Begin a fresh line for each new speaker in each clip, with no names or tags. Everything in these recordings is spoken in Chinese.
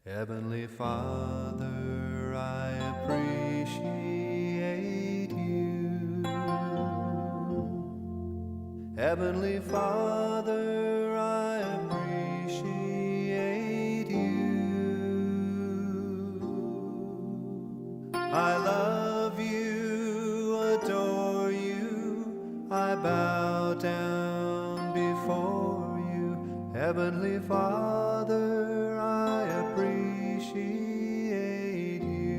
Heavenly Father, I appreciate you. Heavenly Father, I appreciate you. I love you, adore you, I bow down before you. Heavenly Father, I appreciate you.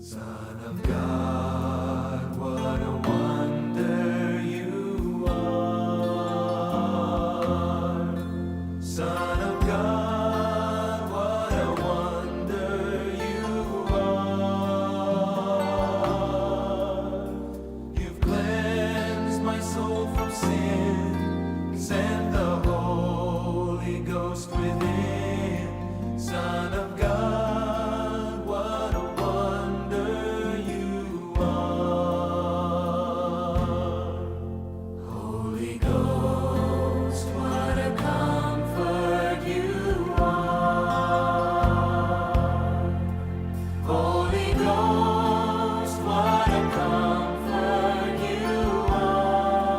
Son of God, what a wonder you are. Son of God, what a wonder you are. You've cleansed my soul from sin, sent the Holy Ghost within. Son of God, what a wonder you are. Holy Ghost, what a comfort you are. Holy Ghost, what a comfort you are.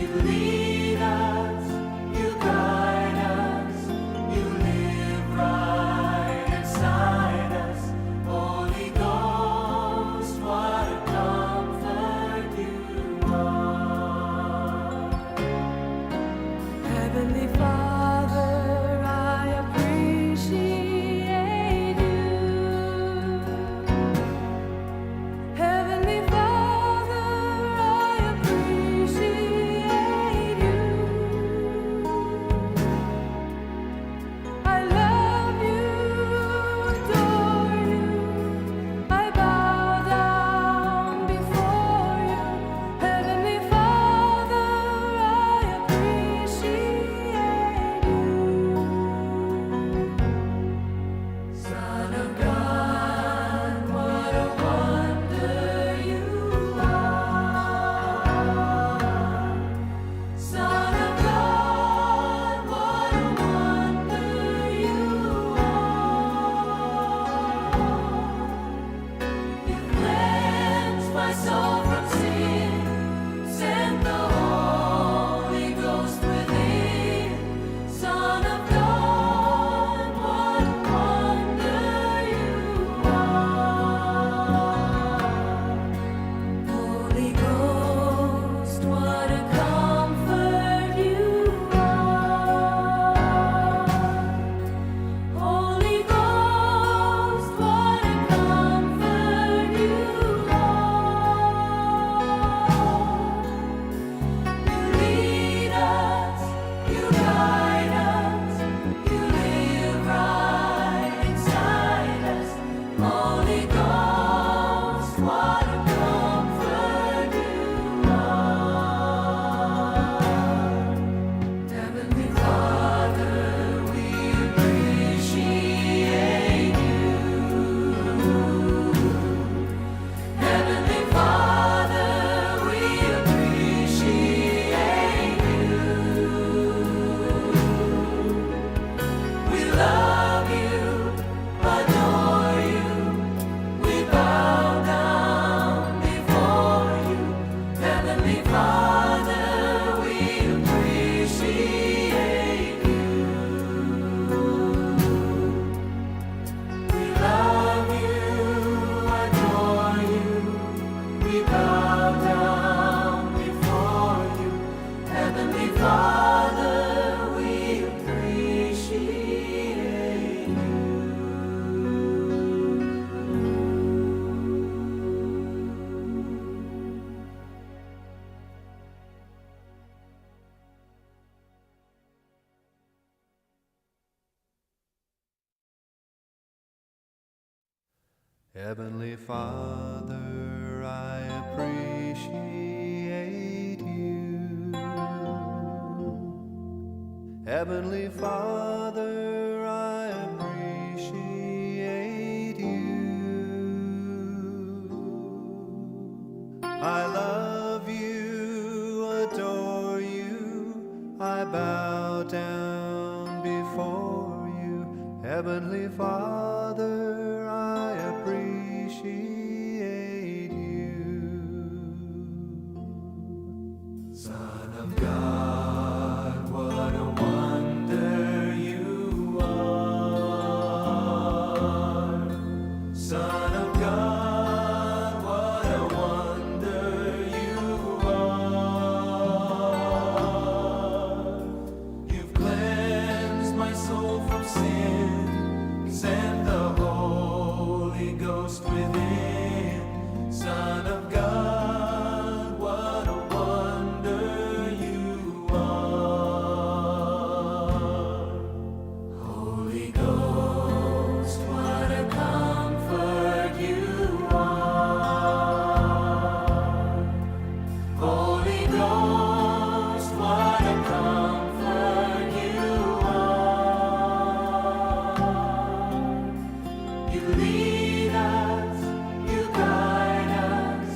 You lead us, you guide us, you live right inside us. Holy Ghost, what a comfort you are.
Heavenly Father, I appreciate you. Heavenly Father, I appreciate you. I love you, adore you, I bow down before you. Heavenly Father, I appreciate you. Son of God, what a wonder you are. Son of God, what a wonder you are. You cleansed my soul from sin, sent the Holy Ghost within. Son of God, what a wonder you are. Holy Ghost, what a comfort you are. Holy Ghost, what a comfort you are. You lead us, you guide us, you live right inside us. Holy Ghost, what a comfort you are. Heavenly Father, we appreciate you. Heavenly Father, we appreciate you. We love you, adore you, we bow down before you. Heavenly Father, we appreciate you. We love you, adore you, we bow down before you. Heavenly Father, we appreciate you.
Heavenly Father, I appreciate you. Heavenly Father, I appreciate you. I love you, adore you, I
God, what a wonder you are. Son of God, what a wonder you are. You've cleansed my soul from sin, sent the Holy Ghost within. Son of God, what a wonder you are. Holy Ghost, what a comfort you are. Holy Ghost, what a comfort you are. You lead us, you guide us,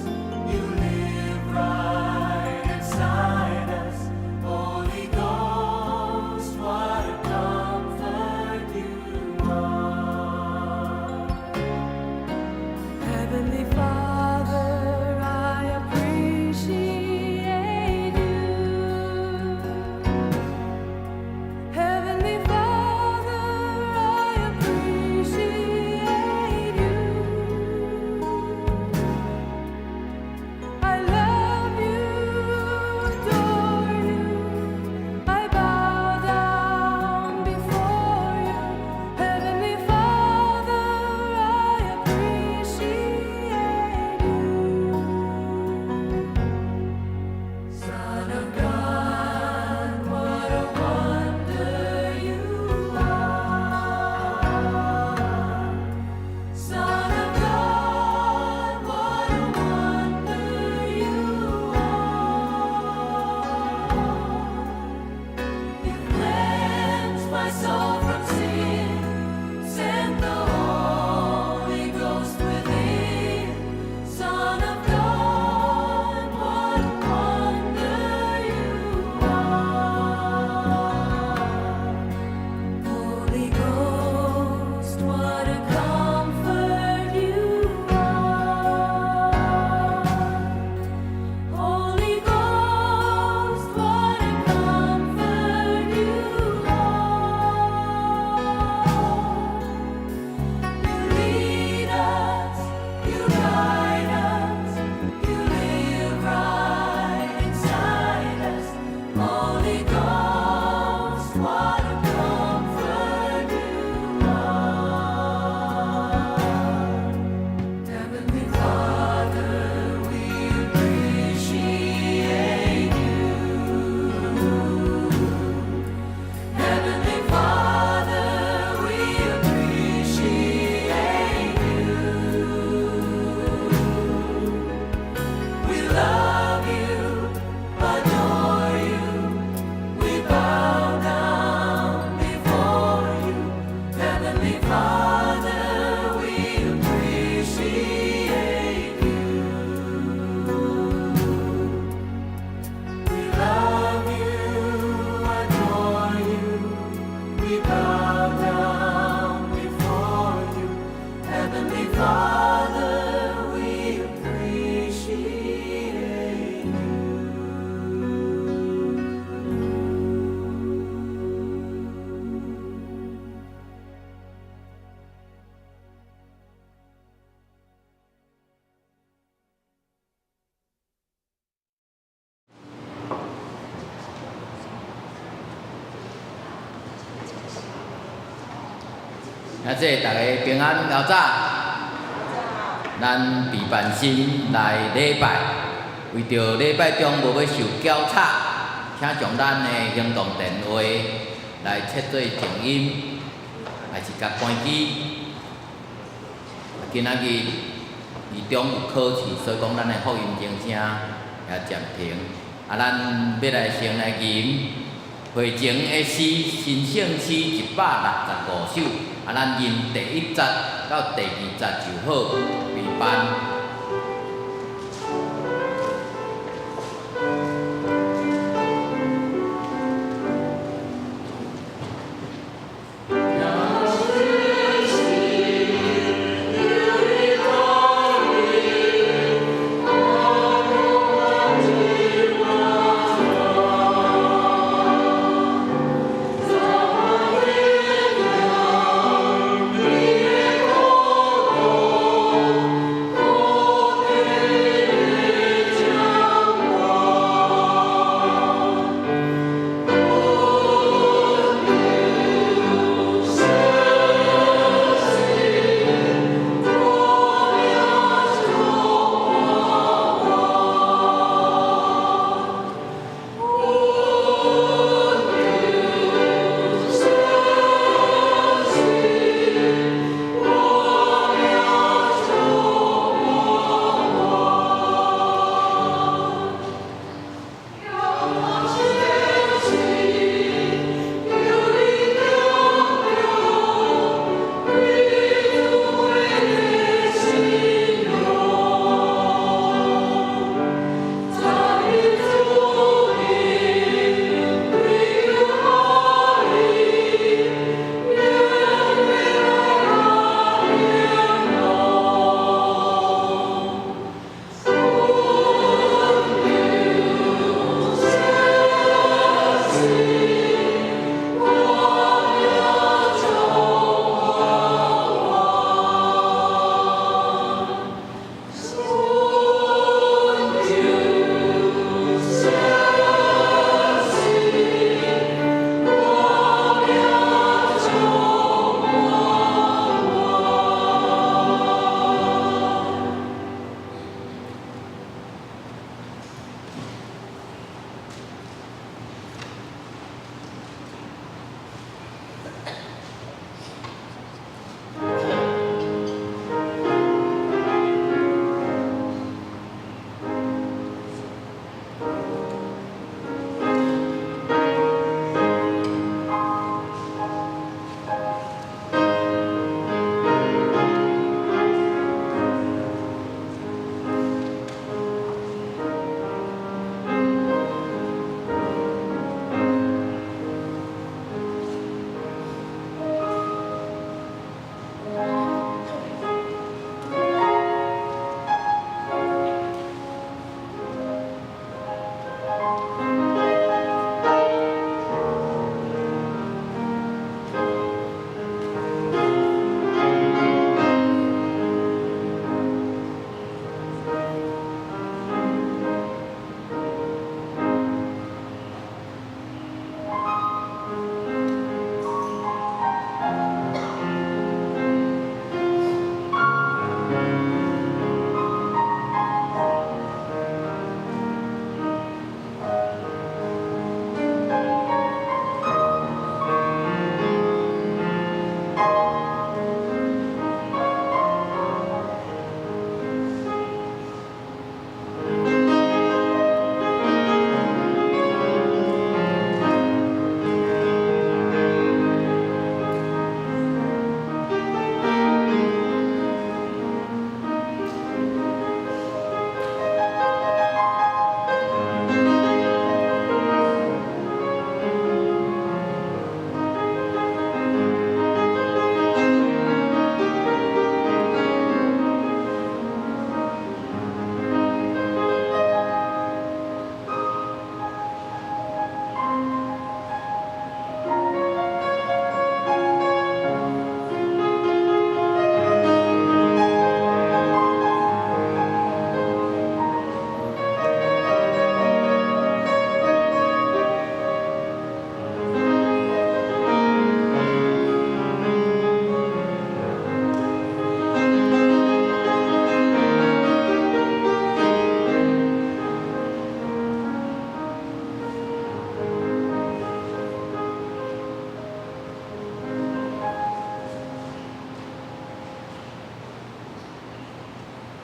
you live right inside us. Holy Ghost, what a comfort you are.
Heavenly Father, I appreciate you. Heavenly Father, I appreciate you. I love you, adore you. I bow down before you. Heavenly Father, I appreciate you.
Son of God, what a wonder you are. Son of God, what a wonder you are. You cleansed my soul from sin, sent the Holy Ghost within. Son of God, what a wonder you are. Holy Ghost, what a comfort you are. Holy Ghost, what a comfort you are. You lead us, you guide us, you live right inside us. Holy Ghost, what a comfort you are. Heavenly Father, we appreciate you. Heavenly Father, we appreciate you. We love you, adore you. We bow down before you. Heavenly Father, we appreciate you. We love you, adore you. We bow down before you. Heavenly Father, we appreciate you.
啊，这大家平安老早，咱备办心来礼拜，为着礼拜中无要受搅吵，请将咱的行动电话来切做静音，还是甲关机。今仔日二中有考试，所以讲咱的福音钟声也暂停。啊，咱要来先来吟会前的诗，新圣诗165首。啊，咱吟第1节到第2节就好，备办。
Thank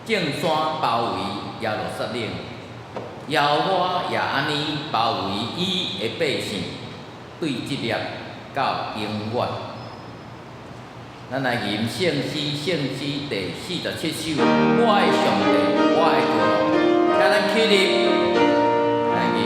众山包围耶路撒冷，耶和华也安尼包围伊的百姓，对即业到永远。咱来吟圣诗第47首，我的上帝，我的君，请咱起立来吟。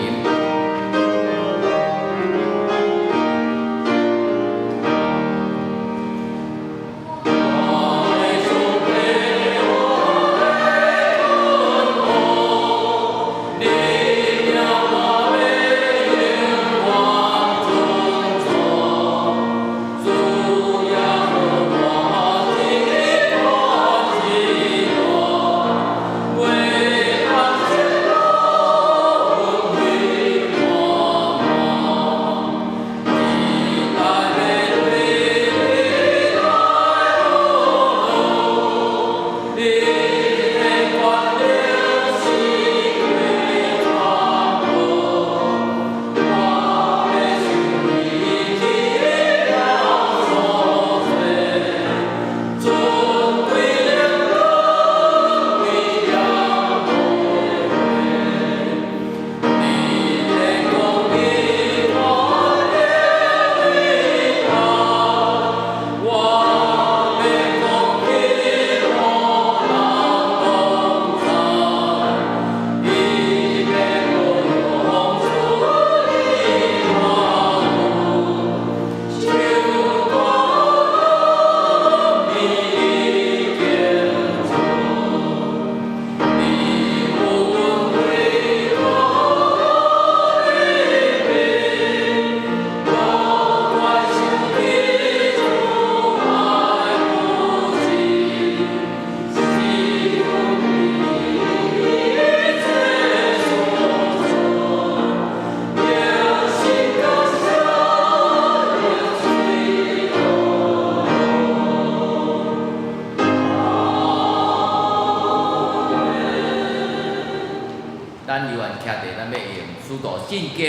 咱犹原徛伫咱要用使徒圣经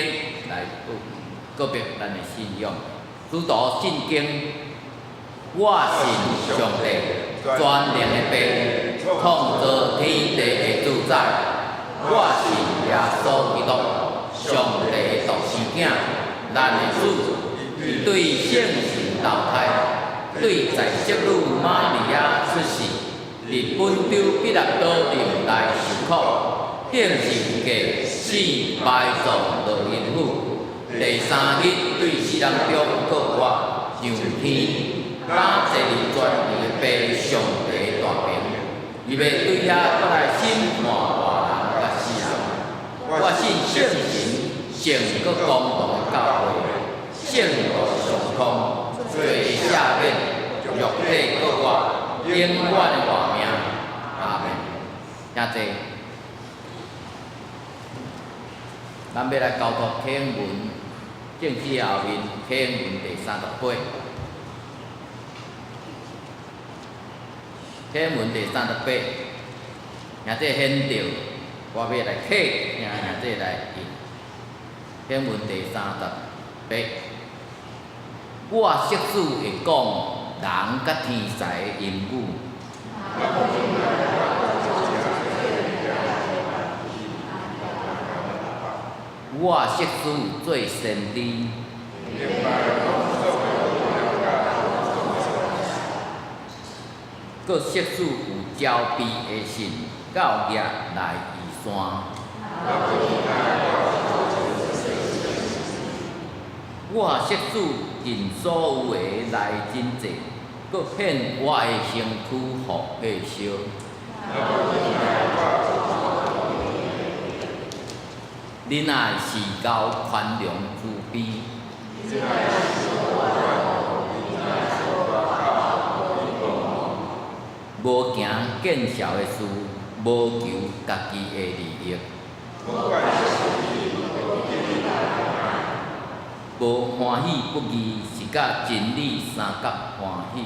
来告别咱的信仰。使徒圣经，我信上帝，全能的爸，创造天地的主宰。我信耶稣基督，上帝的独生囝，咱的主，伊对圣神投胎，对在接女玛利亚出世，伫本州彼拉多城内受苦。献身过死埋葬落阴府，第3日对死人中搁活上天，打坐伫全能的爸上帝的大名，伊要对遐搁来审判活人甲死人。我信圣神，圣搁公道的教会，圣道上空，罪赦免，肉体搁活，永远的活命。阿门。请坐。咱要来交托启文正史后面启文第38，启文第38，兄弟显着，我要来启，兄弟来印。启文第38，我设使会讲人甲天才的言语。我设使做先知，搁设使有招庇的信到业来移山。我设使尽所有的来真济，搁显我的身躯互火烧。恁爱是高宽容慈悲，无行见效的事，无求家己的利益，无欢喜不义，是甲真理三角欢喜。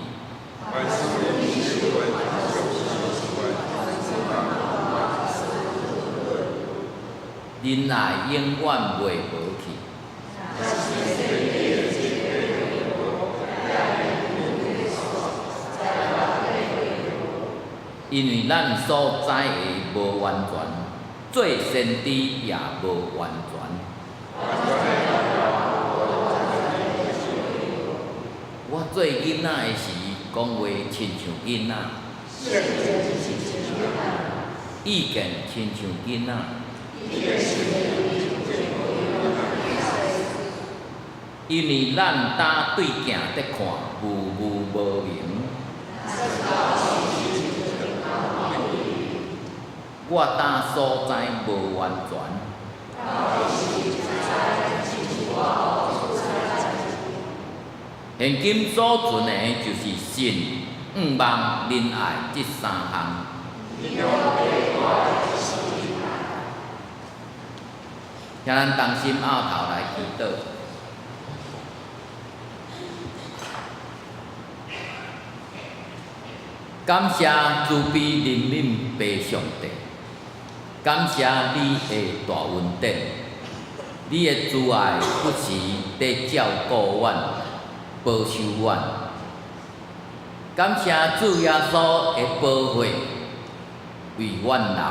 恁爱永远袂无去。因为咱所知的无完全，做先知也无完全。我做囡仔的时，讲话亲像囡仔，意见亲像囡仔。因为咱搭对镜在看，雾雾无明。我搭所在无完全。现今所存的就是信、望、仁爱这三项。请咱同心拗头来祈祷。感谢慈悲怜悯爸上帝，感谢你的大恩典，你的慈爱不时在照顾阮、保守阮。感谢主耶稣的保护，为阮流，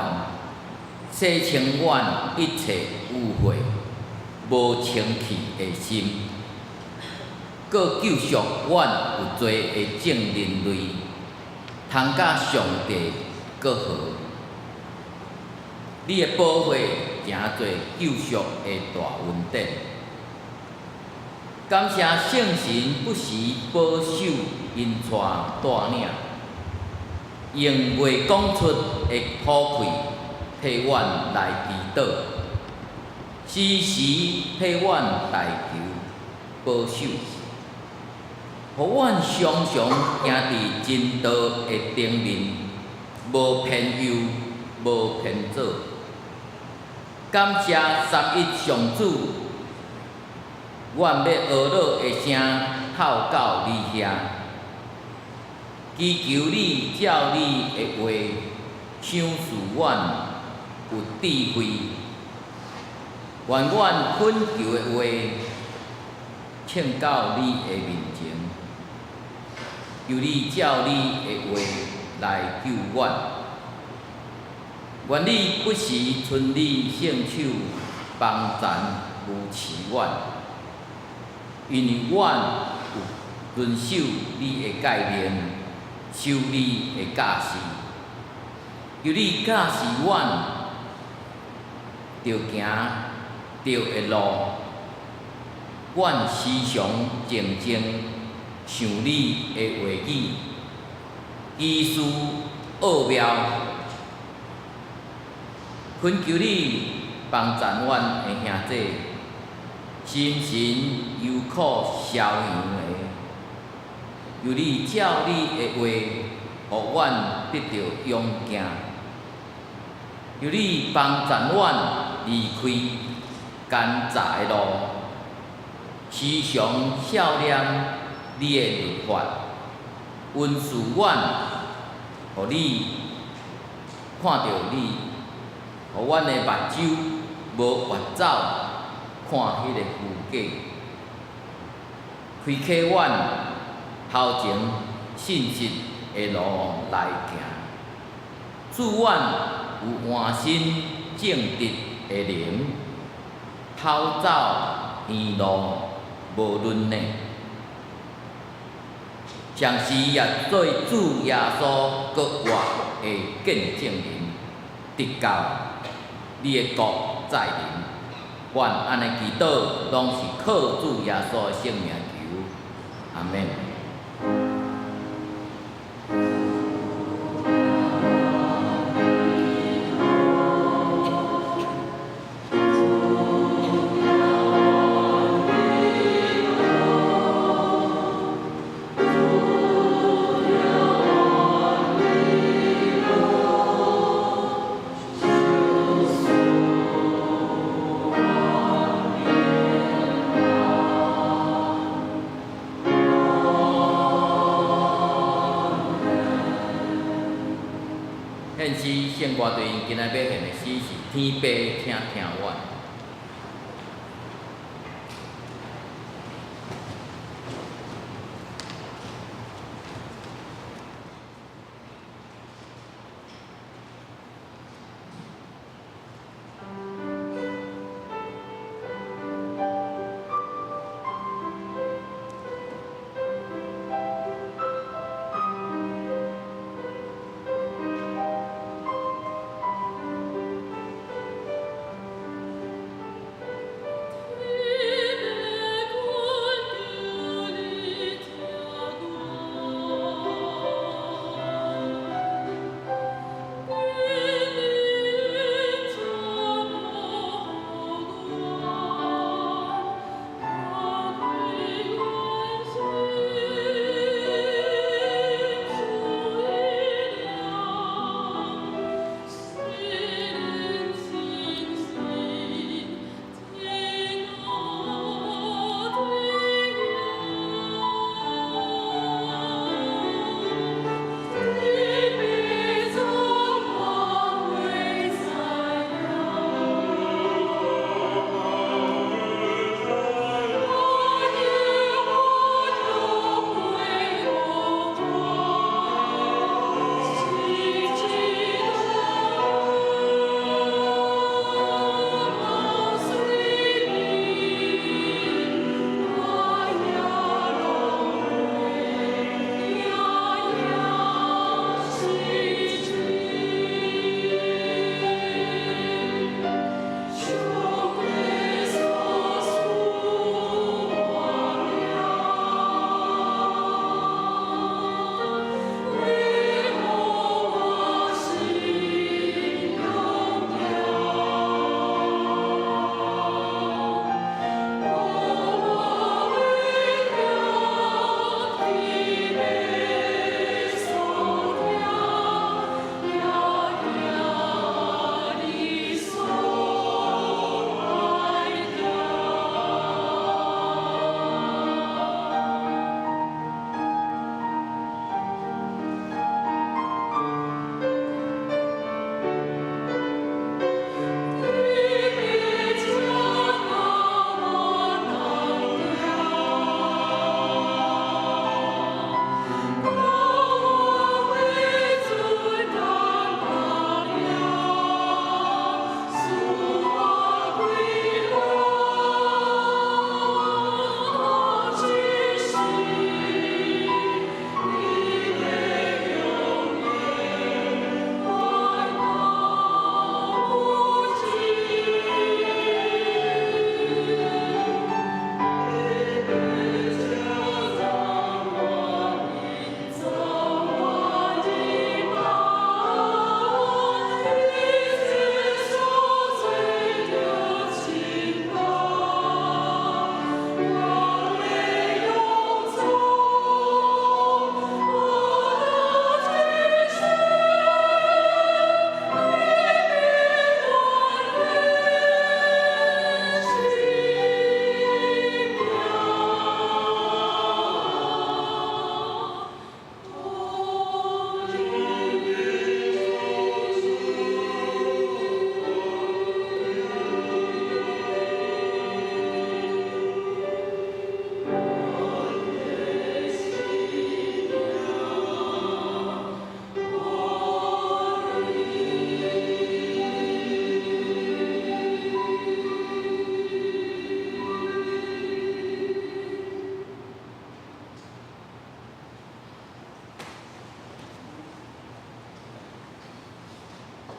洗清阮一切污秽、无清气的心，搁救赎阮有罪的正人类。通甲上帝搁好，你的保护诚做救赎的大恩典。感谢圣神不时保守因带带领，用未讲出的口气替阮来祈祷，时时替阮代求保守。互阮常常行伫真道的顶面，无偏右，无偏左。感谢三一上主，阮要学老的声透到你遐，祈求你照你的话想使阮有智慧，愿阮恳求的话请到你的面前。求你照你的话来救阮，愿你不时伸你圣手帮咱扶持阮，因为阮有遵守你的诫命，守你的教示。求你教示阮，着行着的路，阮时常静静。想你的话语，医思奥妙，恳求你帮助阮的兄弟，心神忧苦消阳的，由你照你的话，互阮得到勇敢，由你帮助阮离开艰杂的路，时常笑念。你的律法，温赐阮，互你看到你，互阮的目睭无越走，看迄个虚假，开启阮头前信实的路来行，祝阮有换心正直的灵，跑走沿路无论呢。常时也做主耶稣国活的见证人，直到你的国再临。愿安尼祈祷，拢是靠主耶稣的圣名求，阿免。献诗献歌对因今仔要献的诗是天父请听阮。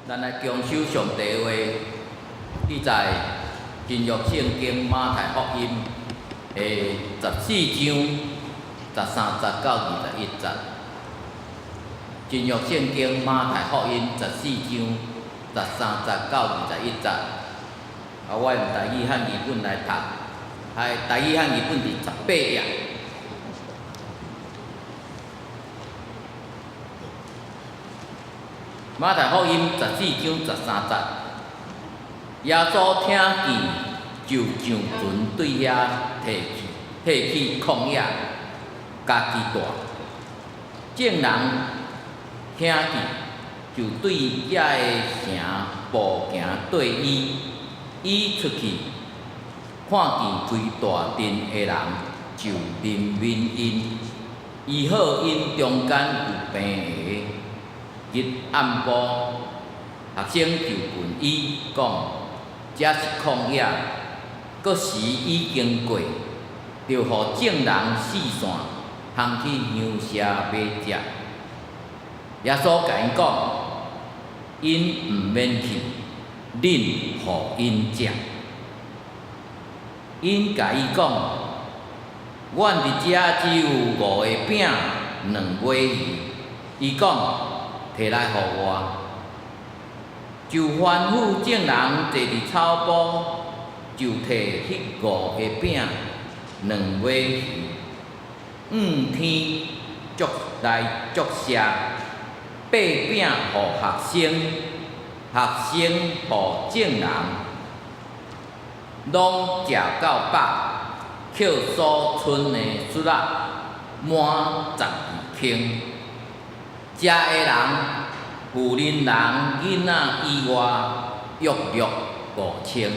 咱来强守上帝的话，记在新约圣经马太福音的14章13节到21节。新约圣经马太福音14章13节到21节。我用台语和日本来读，台语和日本是18页。马太福音14章13节，耶稣听见，就上船对遐提起旷野，家己住。众人听见，就对遐个城步行对伊。伊出去，看见规大阵的人，就怜悯因，医好因中间有病的。日暗晡，学生就问伊讲：这是旷野，搁时已经过，就互众人四散，通去乡舍买食。耶稣甲因讲：因毋免去。恁互因食，因甲伊讲：阮伫遮只有5个饼、2尾鱼。伊讲：摕来互我。就吩咐众人坐伫草埔，就摕迄5个饼、2尾鱼，天祝来祝谢，8饼互学生。学生互众人，拢食到饱，捡所剩的糞仔满12坑。食的人，妇人人、囡仔以外，约5000。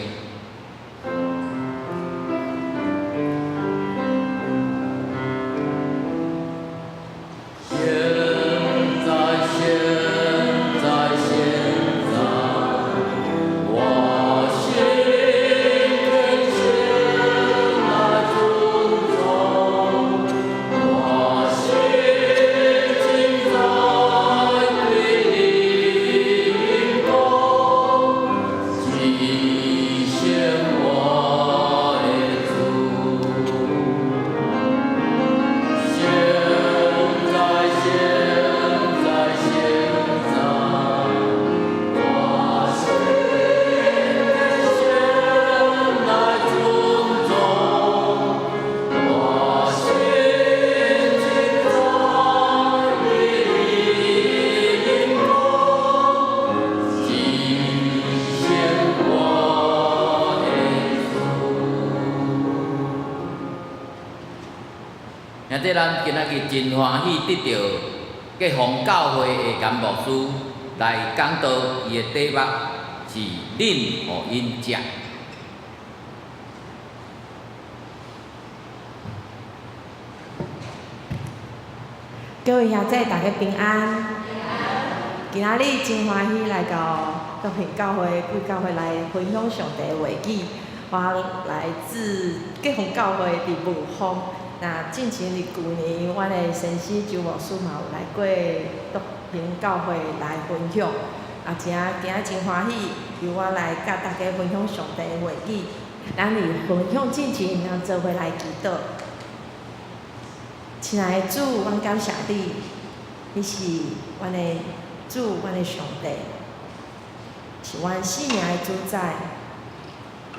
兄弟，咱今仔日真欢喜得到结芳教会的甘牧师来讲道，伊的题目是“恁互因食”。
各位兄弟，大家平安。今仔日真欢喜来到德平教会、贵教会来分享上帝的话语。我来自结芳教会伫雾峰。那进前伫旧年，阮的先生周牧师嘛有来过德平教会来分享，今仔真欢喜，由我来甲大家分享上帝的话语。咱伫分享进前，咱做伙来祈祷。亲爱的主，阮感谢你，你是阮的主，阮的上帝，是阮生命的主宰，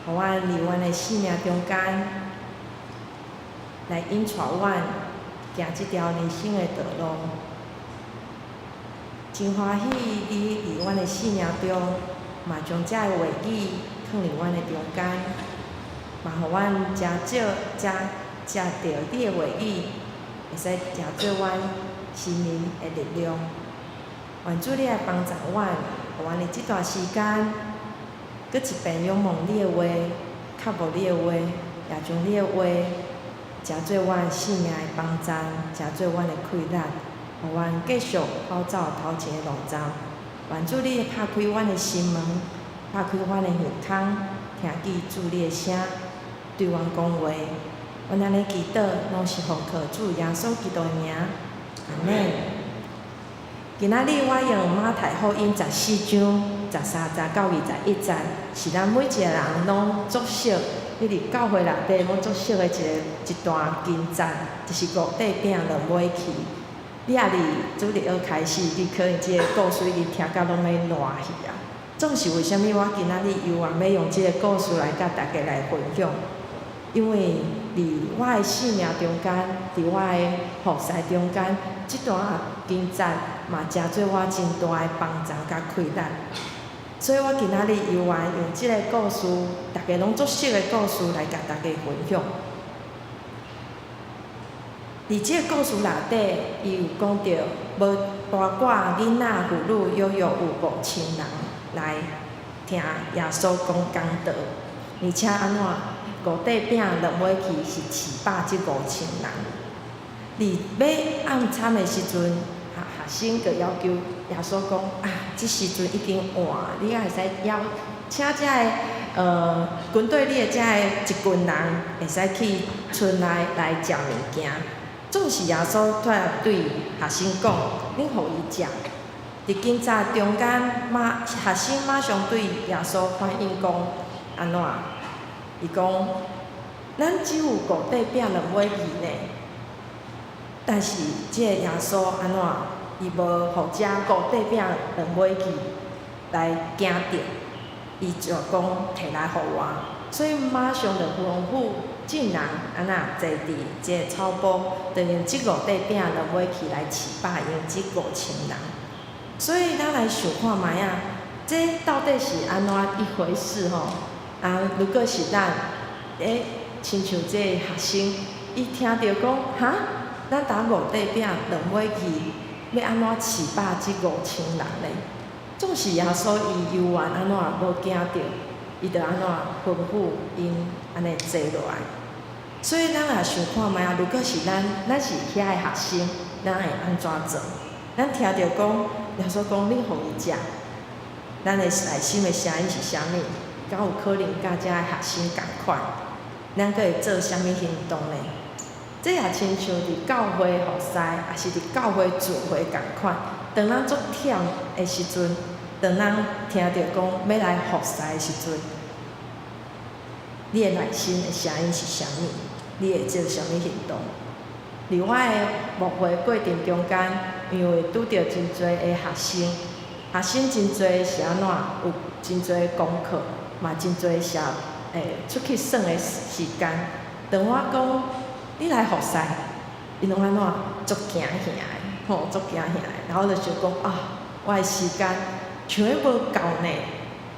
互阮伫阮的生命中间。来引带阮行即条人生的道路，真欢喜你伫阮的生命中，嘛将遮个话语放伫阮的中间，嘛互阮真少食着你的话语，会使成做阮心灵的力量。愿主你来帮助阮，互阮伫即段时间，搁一遍仰望你的话，较无你的话，也将你的话。诚做阮生命的帮助，诚做阮的快乐，互阮继续跑走头前的路走。愿主你拍开阮的心门，拍开阮的耳孔，听见主你的声，对阮讲话。阮安尼祈祷，拢是奉靠主耶稣基督的名。阿门。今仔日我用马太福音14章13节到21节，是咱每一个人拢作息，迄伫教会内底拢作息的一段经节，就是五块饼两尾去。你也伫主日学开始，你可能即个故事已经听到拢要烂去啊。总是为虾米我今仔日又要用即个故事来甲大家来分享？因为伫我的生命中间，伫我的服侍中间，即段经节嘛真做我真大的帮助甲快乐。所以我今仔日又要用即个故事，大家拢足熟的故事来甲大家分享。伫即个故事内底，伊有讲到，无包括囡仔、妇女、幼幼有5000人来听耶稣讲讲道，而且安怎五块饼两尾去是700即5000人。伫要暗惨的时阵，学生就要求耶稣讲啊，即时阵已经晚，你也会使邀请遮个军队里的遮个一群人，会使去村内来食物件。总是耶稣突然对学生讲：“恁互伊食。”伫经节中间，学生马上对耶稣反应讲：“安怎？”伊讲：“咱只有五块饼两尾鱼呢。”但是即个耶稣安怎？伊无互遮五块饼两尾鱼来惊着，伊就讲摕来互我，所以马上就吩咐众人安那坐伫即个草坡，就用即五块饼两尾去来700用即5000人。所以咱来想看觅啊，这到底是安怎一回事吼？啊，如果是咱，亲像即个学生，伊听着讲哈，咱打五块饼两尾去，要安怎700即5000人咧？总是耶稣伊犹原安怎无惊着，伊就安怎吩咐因安尼坐落来。所以咱也想看觅啊，如果是咱是遐个学生，咱会安怎做？咱听着讲，耶稣讲恁互伊食，咱的内心的声音是啥物？敢有可能甲遮个学生共款？咱佫会做啥物行动呢？这也亲像伫教会服侍，也是伫教会聚会共款。当咱足忝的时阵，当咱听着讲要来服侍的时阵，你的内心的声音是啥物？你会做啥物行动？伫我的牧会过程中间，因为拄着真侪的学生真侪是安怎？有真侪功课，嘛真侪是出去耍的时间。当我讲你来服侍，伊拢安怎？足惊吓的，吼，足惊吓的。然后就想讲啊，我的时间像迄无够呢，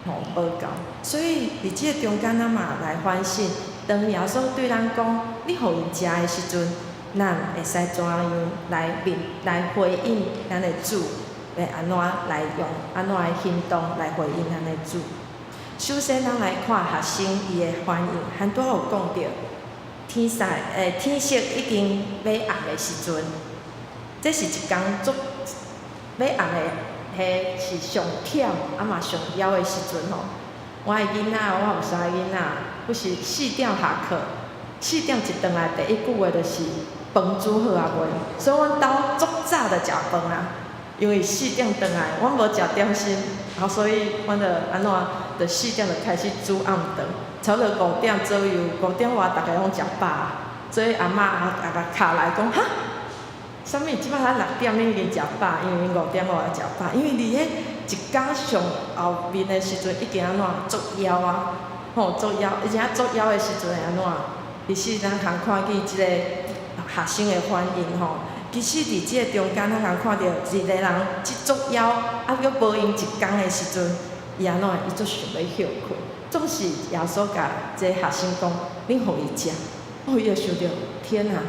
吼，无够。所以伫即个中间，咱嘛来反省。当耶稣对咱讲，你互伊食的时阵，咱会使怎样来回应咱的主？要安怎来用安怎的行动来回应咱的主？首先，咱来看学生伊的反应，很多有讲到，天色已经要暗的时阵，这是一工足要暗的，迄是上忝嘛上枵的时阵吼。我的囡仔，我有3个囡仔，不是4点下课，4点一顿来第一句话就是饭煮好啊未？所以阮兜足早就食饭啊，因为4点顿来，阮无食点心，然后所以阮就安怎，就4点就开始煮暗顿，差不多5点左右，5点外大家拢食饱啊。所以阿嬷也甲敲来讲哈，啥物？即摆咱6点恁已经食饱，因为5点外食饱，因为伫迄一工上后面的时阵已经安怎足枵啊，吼足枵，而且足枵的时阵会安怎？其实咱通看见即个学生的反应吼，其实伫即个中间，咱通看到一个人即足枵，啊，佫无用一工的时阵，伊安怎？伊足想要休困。总是耶稣甲即个学生讲，恁互伊食，哦，伊就想着天啊，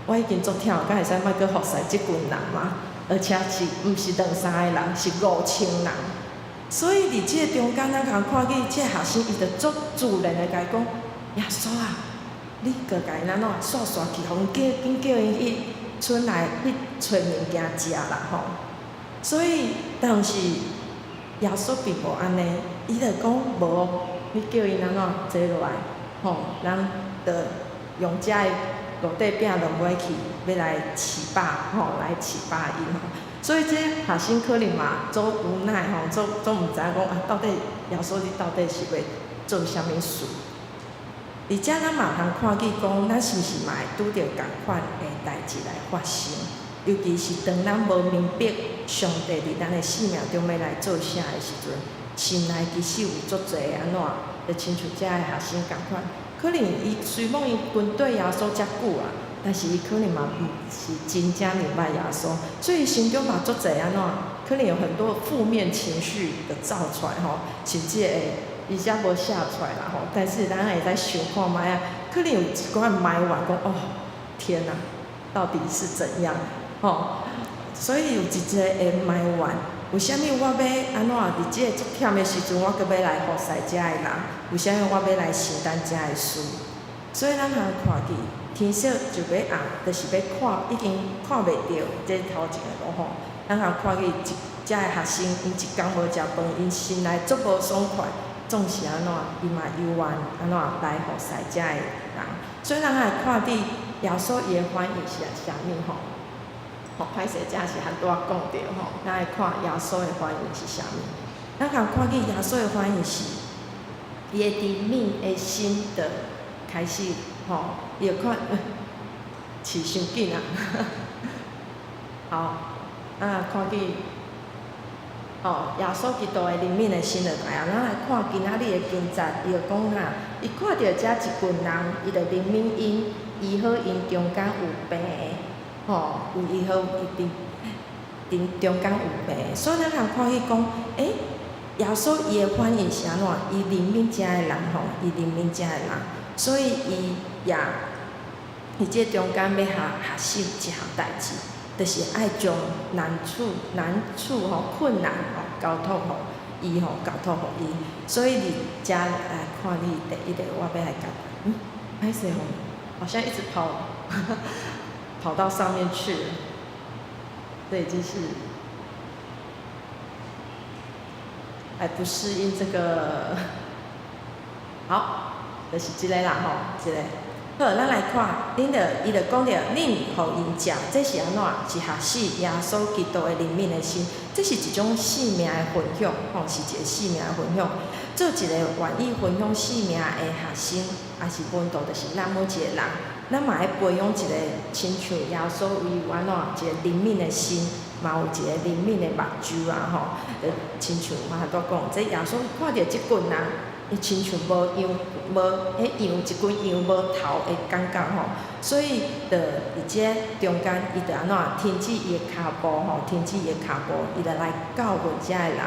我已经足忝，敢会使莫佫服侍即群人吗？而且是毋是2、3个人，是5000人。所以伫即个中间，咱通看见即个学生，伊就足自然的甲伊讲：耶稣啊，你佫甲因安怎刷刷去，互因叫因去村内去找物件食啦吼。所以，但是耶稣并无安尼，伊就讲无，你叫因安怎坐落来，吼，咱就用遮个5块饼两尾去，要来700吼，来700因吼。所以这学生可能嘛，做无奈吼，做毋知影讲啊，到底耶稣你到底是要做啥物事？而且咱嘛通看见讲，咱是毋是嘛会拄着共款的代志来发生？尤其是当咱无明白上帝伫咱的生命中要来做啥的时阵，心内其实有足侪安怎，就亲像遮的学生共款，可能伊虽讲伊跟对耶稣遮久啊，但是伊可能嘛毋是真正明白耶稣，所以心中嘛足侪安怎，可能有很多负面情绪的造出来吼，甚至会伊遮无写出来啦吼，但是咱会使想看卖啊，可能有一寡埋怨讲哦，天哪，到底是怎样？吼，所以有一个会埋怨，为虾米我要安怎伫即个足忝的时阵，我阁要来服侍遮的人？为虾米我要来承担遮的事？所以咱通看见天色就要暗，就是要看，已经看袂到这头前的路吼。咱通看见遮的学生，因一工无食饭，因心内足无爽快，总是安怎，伊嘛犹原安怎来服侍遮的人。所以咱会看见耶稣伊的反应是啥物吼？吼，歹势，这是很多讲着吼，咱来看耶稣的反应是啥物？咱通看见耶稣的反应是，伊的怜悯的心的开始吼，伊就看，饲伤紧啊！好，看见哦，耶稣基督的怜悯的心就来啊！咱来看今仔日的经节，伊就讲啊，伊看到遮一群人，伊就怜悯因，医好因中间有病的。吼，有医好伊中间有病，所以咱通看见讲，耶稣伊的反应是安怎？伊怜悯遮的人吼，伊怜悯遮的人，所以伊这中间要学习一项代志，就是爱将难处吼、困难吼交托互伊吼，交托互伊。所以你遮来看你第一个，我要来讲，歹势吼，好像一直跑到上面去了，这已经是还不适应这个。好，就是这个啦吼，这个。好，咱来看，伊就讲着，恁互因食，这是安怎？是学习耶稣基督的怜悯的心，这是一种生命的分享，吼，是一个生命的分享。做一个愿意分享生命的学生，也是本道，就是咱每一个人。咱嘛爱培养一个亲像耶稣伊有安怎一个怜悯的心，嘛有一个怜悯的目睭啊吼，亲像嘛都讲，这耶稣看到即群人，伊亲像无羊，无迄羊一群羊无头的感觉吼，所以伫即中间，伊就安怎停止伊的脚步吼，停止伊的脚步，伊就来教训遮的人。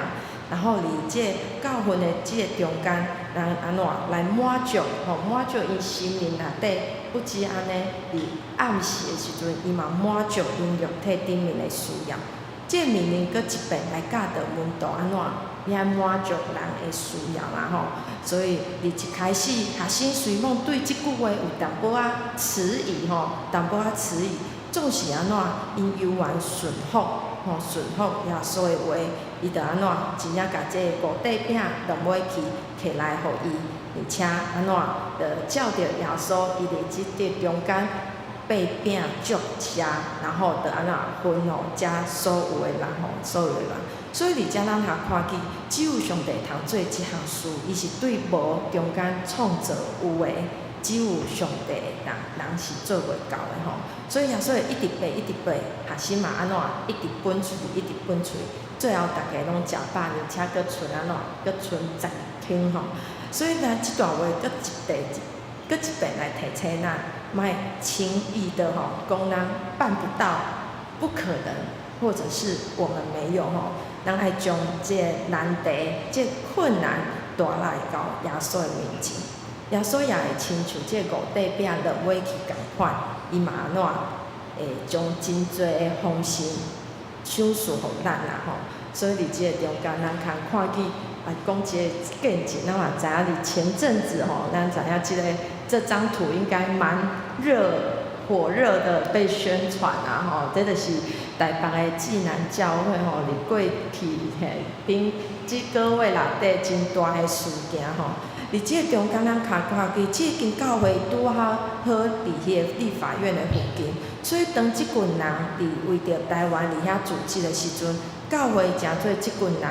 然后伫即教训的即个中间，人安怎来满足吼，满足因心灵内底，不止安尼，伫暗时的时阵，伊嘛满足因肉体顶面的需要。即个命令搁一遍来教导门徒安怎要满足人的需要啦吼。所以伫一开始，学生随梦对即句话有淡薄仔迟疑吼，淡薄仔迟疑，总是安怎因犹原顺服吼，顺服耶稣的话。伊就安怎真正甲这个五块饼弄买去摕来互伊，而且安怎就照着耶稣，伊伫即个中间八饼祝车，然后就安怎分互遮所有的人吼，所有的人。所以伫遮咱通看见，只有上帝通做即项事，伊是对无中间创造有的，只有上帝人是做袂到的吼。所以耶稣一直背，学生嘛安怎一直分出去，一直分出去。最后，大家拢食饱，而且搁剩安怎，搁剩10天吼。所以呢，即段话搁一遍来提醒咱，莫轻易的吼讲咱办不到，不可能，或者是我们没有吼。咱爱将这个难题、这个困难带来到耶稣的面前。耶稣也会亲像这5块饼落买去共款，伊嘛安怎会将真侪的丰盛赏赐互咱啦吼。所以伫即个中间，咱通看见讲一个见证，咱嘛知影伫前阵子吼，咱知影这张图应该蛮火热的被宣传啊吼，这就是台北的济南教会吼，伫过去顶即个月内底真大的事件吼。伫即个中间咱看去，即间教会拄好伫迄个立法院的附近，所以当即群人伫为着台湾伫遐组织的时阵，教会诚做即群人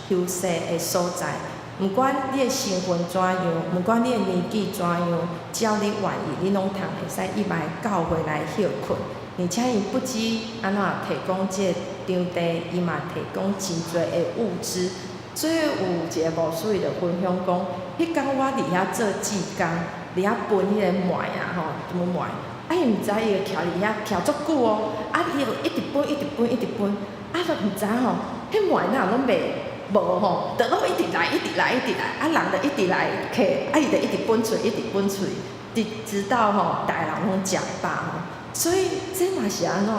休息的所在。毋管你的身份怎样，毋管你的年纪怎样，只要你愿意，你拢通会使入来教会来休困。而且伊不止安怎提供即个场地，伊嘛提供真侪的物资。所以有一个牧师伊就分享讲，迄天我伫遐做志工，伫遐分迄个糜啊吼，什么糜？啊伊毋知伊就徛伫遐徛足久哦，啊伊就一直分，一直分，一直分，啊就毋知吼，迄糜哪拢袂无吼，就拢一直来，一直来，一直来，啊人就一直来客，啊伊就一直分出，一直分出，直到吼大人拢食饱吼。所以这嘛是安怎？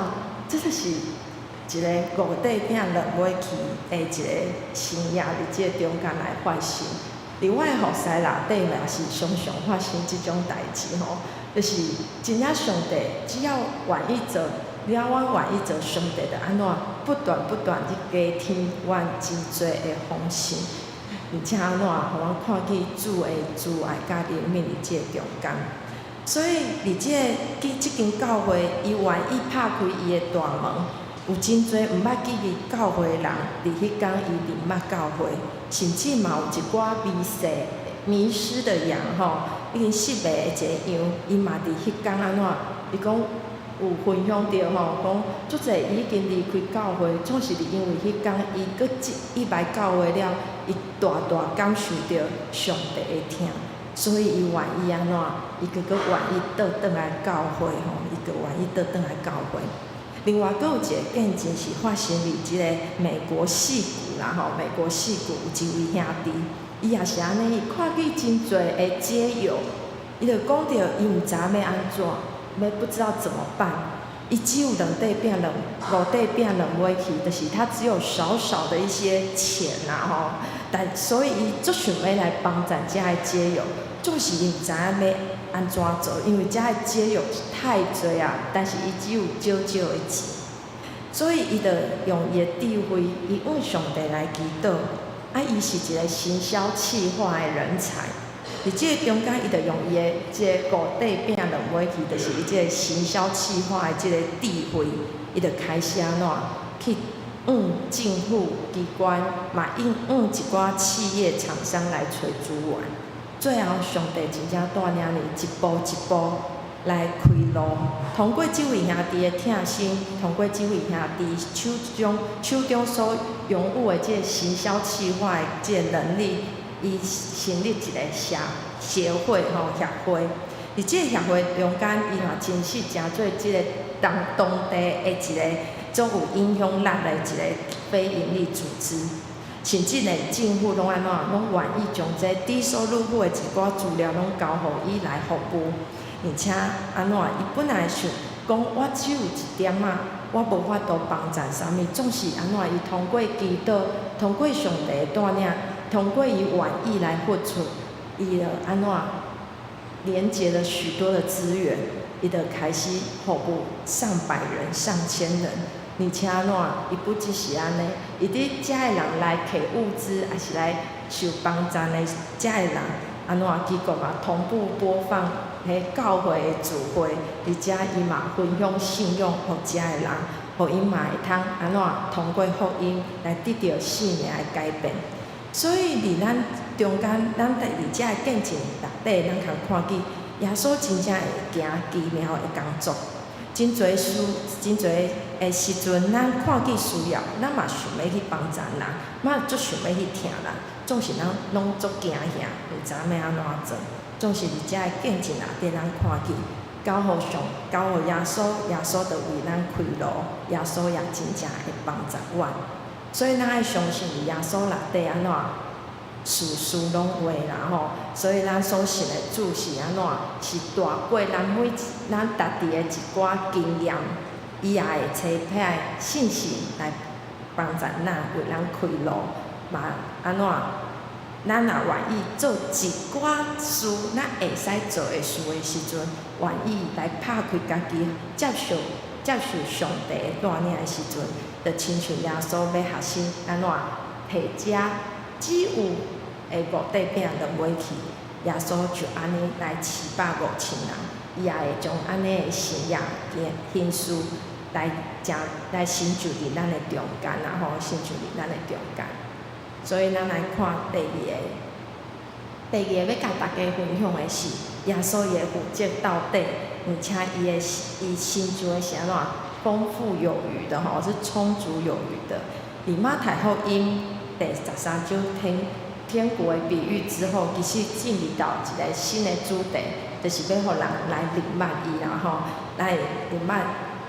这就是一个五块饼两尾去的一个生涯伫即个中间来发生。伫我的服侍内底嘛是常常发生即种代志吼，就是真正上帝只要愿意做，只要我愿意做，上帝就安怎不断去加添阮真侪的丰盛，而且安怎互阮看见主的慈爱甲怜悯伫即个中间。所以伫即间教会，伊愿意拍开伊的大门，有真侪毋捌记伫教会的人，伫迄天伊入捌教会，甚至嘛有一寡迷失的羊吼，已经失迷的一个羊，伊嘛伫迄天安怎？伊讲有分享着吼，讲足侪已经离开教会，总是因为迄天伊来教会了，伊大感受着上帝的疼。所以伊愿意安怎？伊个愿意倒转来教会吼，伊个愿意倒转来教会。另外，阁有一个见证是发生伫即个美国矽谷啦吼，美国矽谷有一位兄弟，伊也是安尼，伊看见真侪的街友，伊就讲着伊毋知要安怎，不知道怎么办。伊只有两块饼五块饼两尾去，就是他只有少少的一些钱啦吼，但所以伊足想要来帮咱遮的街友。总是伊毋知影要安怎做，因为遮的街友太多啊，但是伊只有少少的钱，所以伊就用伊的智慧，伊向上帝来祈祷。啊，伊是一个行销企划的人才，伫即个中间，伊就用伊的即个五块饼两尾去，就是伊即个行销企划的即个智慧，伊就开始安怎去政府机关，嘛一寡企业厂商来找资源。最后，上帝真正带领你一步一步来开路。通过这位兄弟的疼心，通过这位兄弟手中所拥有的这个行销企划的这个能力，伊成立一个协会协会。伫这个协会中间，伊嘛真是诚做这个当地的一个足有影响力的一个非营利组织。甚至连政府拢安怎，拢愿意将这低收入户的一寡资料拢交互伊来服务，而且安怎，伊本来想讲，我只有一点仔，我无法度帮助啥物，总是安怎，伊通过祈祷，通过上帝的带领，通过伊愿意来付出，伊就安怎，连接了许多的资源，伊就开始服务上百人、上千人。而且安怎？伊不只是安尼，伊伫遮的人来摕物资，还是来受帮助的遮的人，安怎？机构嘛同步播放迄教会的聚会，而且伊嘛分享信仰互遮的人，互因嘛会通安怎？通过福音来得到生命的改变。所以伫咱中间，咱伫遮的见证内底，咱通看见耶稣真正会行奇妙的工作。真侪的时阵，咱看见需要，咱嘛想要去帮助人，嘛足想要去听人，总是咱拢足惊吓，毋知要安怎做。总是伫遮的见证内底，咱看见交互耶稣，耶稣就为咱开路，耶稣也真正会帮助阮。所以咱爱相信伫耶稣内底安怎，事事拢会啦吼。所以咱所信的主是安怎？是大过咱家己的一寡经验，伊也会找派信息来帮助咱，为咱开路。嘛安怎？咱也愿意做一寡事，咱会使做的事的时阵，愿意来拍开家己，接受上帝的带领的时阵，就亲像耶稣要学习安怎提遮只有五块饼落尾去，耶稣就安尼来75000人，伊也会将安尼的信仰形式来成就伫咱的中间啦吼，成就伫咱的中间。所以咱来看第二个要甲大家分享的是，耶稣伊的负责到底，而且伊成就的是安怎丰富有余的吼，是充足有余的。伫马太福音第13章天国的比喻之后，其实进入到一个新的主题，就是要互人来领满伊啦吼，来领满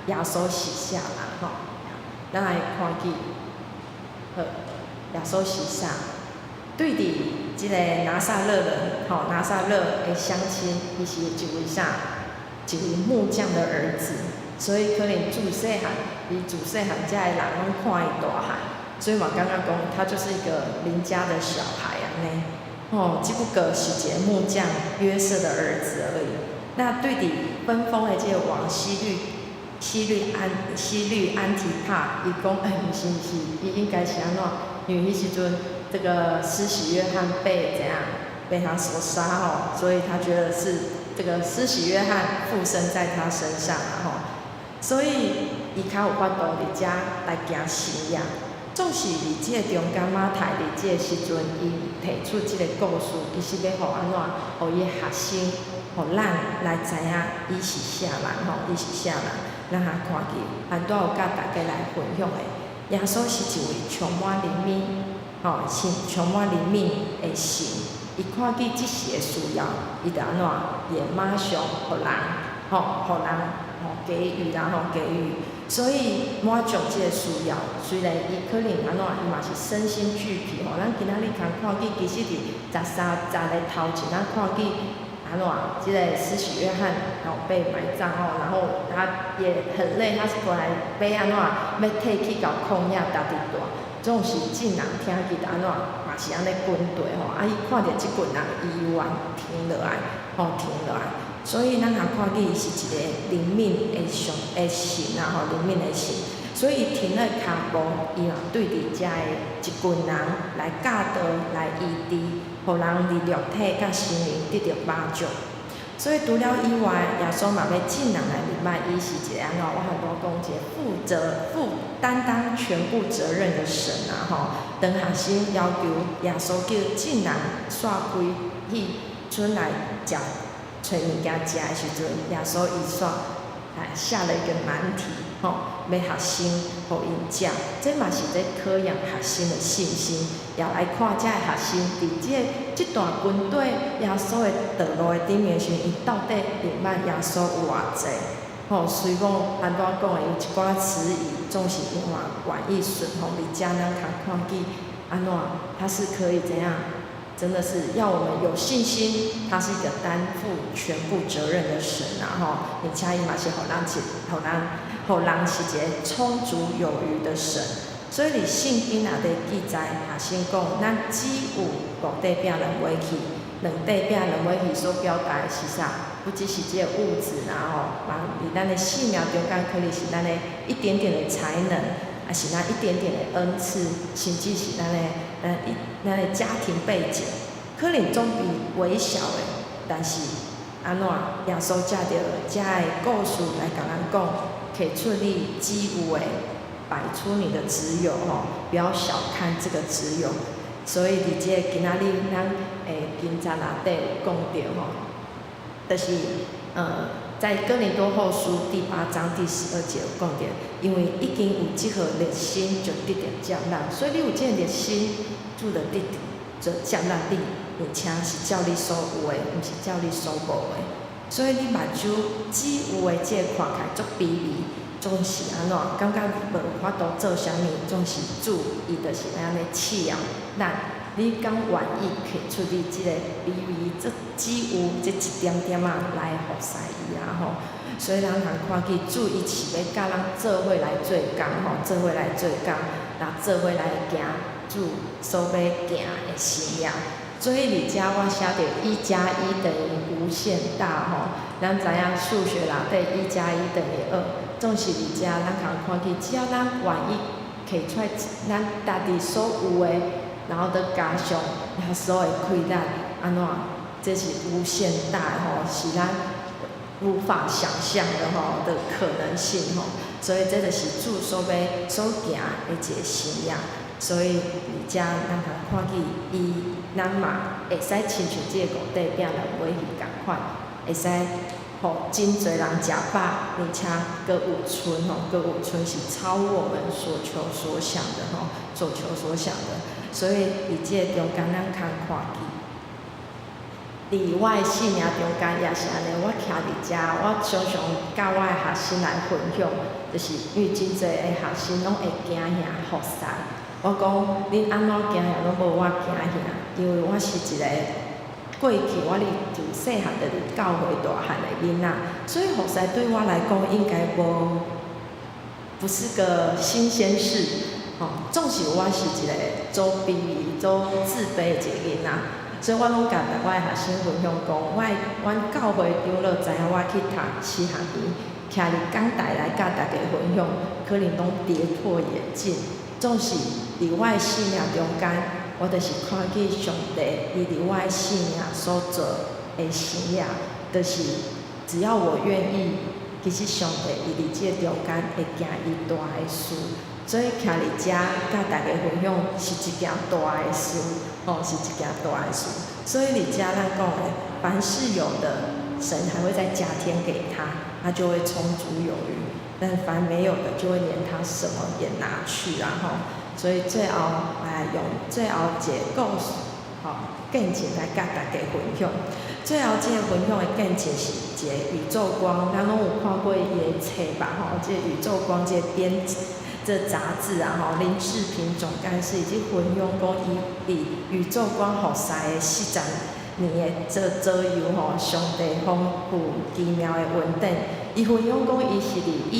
耶稣时下啦吼。咱来看见，好，耶稣时下对伫即个拿撒勒人吼，拿撒勒的乡亲，伊是一位啥？一位木匠的儿子，所以可能自细汉，伊自细汉遮的人拢看伊大汉。所以我刚刚讲，他就是一个邻家的小孩啊，呢，只不过是一个木匠约瑟的儿子而已。那对伫分封的这个王西律安提帕，伊讲，毋是，伊应该是安怎？因为迄时阵这个施洗约翰被怎样被他所杀吼，所以他觉得是这个施洗约翰附身在他身上啦吼，所以伊较有法度伫遮来行信仰。总是伫即个中间马太伫即个时阵，伊提出即个故事，其实要互安怎，互伊学生，互咱来知影伊是啥人吼，伊是啥人，咱也看见，很多有甲大家来分享的。耶稣是一位充满怜悯，吼，是充满怜悯的神。伊看见即时的需要，伊就安怎，伊会马上互人，互人给予啦，给予。所以满足即个需要，虽然伊可能安怎，伊嘛是身心俱疲吼。咱今仔日通看见，其实伫13集的头前，咱看见安怎，即个施洗约翰被埋葬吼，然后他也很累，他是过来要安怎，要退去到旷野搭伫大，总是真人听见安怎，嘛是安尼军队吼，伊看到即群人意愿停落来，停落来。所以咱也看见伊是一个怜悯的神啊吼，怜悯的神。所以伊停了脚步，伊嘛对伫遮的一群人来教导、来医治，互人伫肉体甲心灵得到帮助。所以除了以外，耶稣嘛要尽人来明白，伊是一个安怎？我很多讲一个担当全部责任的神啊吼。当学生要求耶稣叫尽人煞开去村来食。找物件食的时阵，耶稣伊煞下了一个难题，要学生互因食，这嘛是在考验学生的信心，也来看遮的学生伫即段军队耶稣的道路的顶面时，伊到底明白耶稣有偌济？虽讲咱拄仔讲的有一寡迟疑，总是因为愿意顺服伫遮，咱通看见安怎，他是可以怎样？真的是要我们有信心，他是一个担负全部责任的神啊！吼，而且伊嘛是互人是一个充足有余的神。所以伫圣经也伫记载，学生讲，咱只有5块饼2尾去，2块饼2尾去所表达的是啥？不只是这个物质啦吼，嘛伫咱的生命中间，可能是咱的一点点的才能，还是咱一点点的恩赐，甚至是咱的家庭背景，可能总比微小的，但是安怎耶稣借着遮的故事来甲咱讲，摕出你只有的，摆出你的只有吼，不要小看这个只有。所以伫这今仔日咱经章内底有讲到吼，就是在哥林多后书第8章第12节有讲到，因为已经有这颗热心，就得到接纳，所以你有这个热心，就得接纳你，而且是照你所有的，毋是照你所无的。所以你目睭只有的这看起来足卑微，总是安怎感觉无法度做啥物，总是主伊就是安尼试验咱。你敢愿意摕出你即个卑微，这只有这一点点仔来服侍伊啊吼。所以咱通看见主伊是要甲咱做伙来做工吼，做伙来做工，然后做伙来行主所要行的信仰。所以伫遮我写着1+1等于无限大吼。咱知影数学内底1+1等于2，总是伫遮咱通看见，只要咱愿意摕出来咱家己所有的。然后再加上耶稣的开力，安怎？这是无限大吼，是咱无法想象的吼的可能性吼。所以这就是主所行的一个信仰。所以而遮咱通看见咱嘛会使亲像即个五块饼的尾鱼共款，会使互真侪人食饱，而且阁有剩吼，阁有剩是超我们所求所想的吼，所求所想的。所以伫即个中间，咱通看见。伫我的信仰中间也是安尼，我徛伫遮，我常常甲我的学生来分享，就是因为真侪的学生拢会惊遐服侍。我讲恁安怎惊遐，拢无我惊遐，因为我是一个过去我伫自细汉就伫教会大汉的囡仔，所以服侍对我来讲应该不是个新鲜事。纵使我是一个做卑微、做自卑的一个囡仔。所以我拢甲我的学生分享讲，阮教会长老知影我去读4学年，徛伫讲台来甲大家分享，可能拢跌破眼镜。总是伫我的信仰中间，我就是看见上帝伊伫我的信仰所做的信仰，就是只要我愿意，其实上帝伊伫即个中间会行伊大的事。所以徛伫遮，甲大家分享是一件大的事，是一件大的事。所以伫遮咱讲的，凡是有的，神还会再加添给他，他就会充足有余；但凡没有的，就会连他什么也拿去啦吼。所以最后用最后一个故事，见证来甲大家分享。最后即个分享的见证是一个宇宙光，咱拢有看过伊的册吧吼？即个宇宙光，即个编这杂志啊吼，林志平总干事已经分享讲，伊宇宙光服侍的40年的左右吼，上帝丰富奇妙的恩典。伊分享讲，伊是伫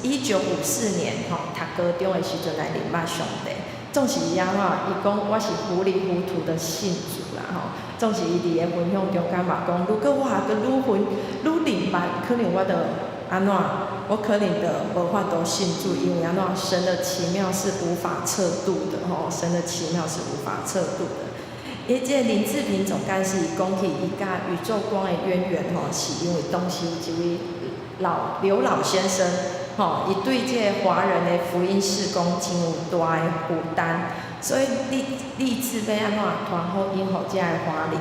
1954年吼读高中的时阵来认捌上帝。总是伊安怎？伊讲我是糊里糊涂的信主啦吼。总是伊伫个分享中间嘛讲，如果我还阁愈认捌，可能我就安怎？我可能的无法度信主，因为安怎？神的奇妙是无法测度的吼，神的奇妙是无法测度的。伊即个林志平总干事伊讲起伊甲宇宙光的渊源吼，是因为当时有一位刘老先生吼，伊对即个华人的福音事工真有大的负担，所以立志要安怎传福音互即个华人，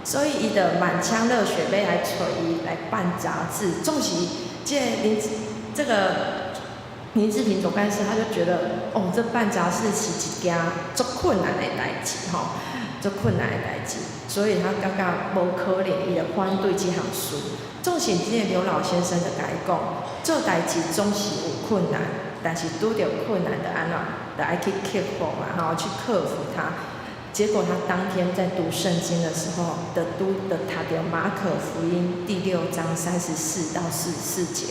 所以伊就满腔热血要来找伊来办杂志，总是这个林志平总干事他就觉得，这办杂志是一件足困难的代志吼，足困难的代志，所以他感觉无可能，伊就反对这项事。总是这个刘老先生就甲伊讲，做代志总是有困难，但是拄着困难的安怎，就爱去克服嘛，然后去克服它。结果他当天在读圣经的时候，读到马可福音第6章34到44节，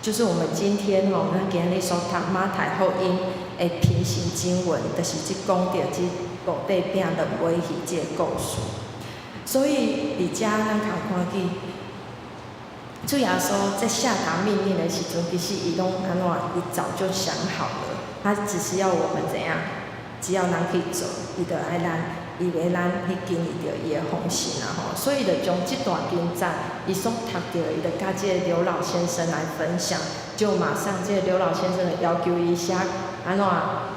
就是我们今天咱今日所读马太福音的平行经文，就是讲到这5块饼的尾鱼这个故事。所以伫遮咱通看见，主耶稣在下达命令的时阵，其实伊拢安怎？伊早就想好了，他只是要我们怎样？只要咱去做，伊就爱伊要咱去经历着伊的奉献啊吼，所以就将这段经章，伊所读到的，伊就甲这个刘老先生来分享，就马上这个刘老先生就要求伊写安怎，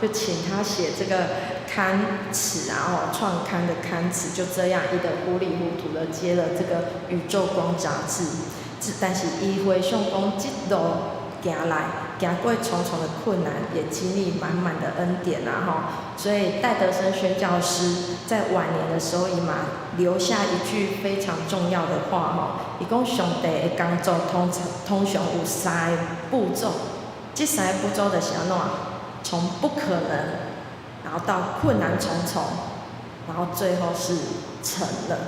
就请他写这个刊词啊吼，创刊的刊词，就这样，伊就糊里糊涂的接了这个宇宙光杂志，但是伊回想讲，这路行来。行过重重的困难，也经历满满的恩典啊！哈，所以戴德生宣教师在晚年的时候，伊嘛留下一句非常重要的话哈，伊讲上帝的工作通常有3个步骤，这3个步骤就是安怎？从不可能，然后到困难重重，然后最后是成了，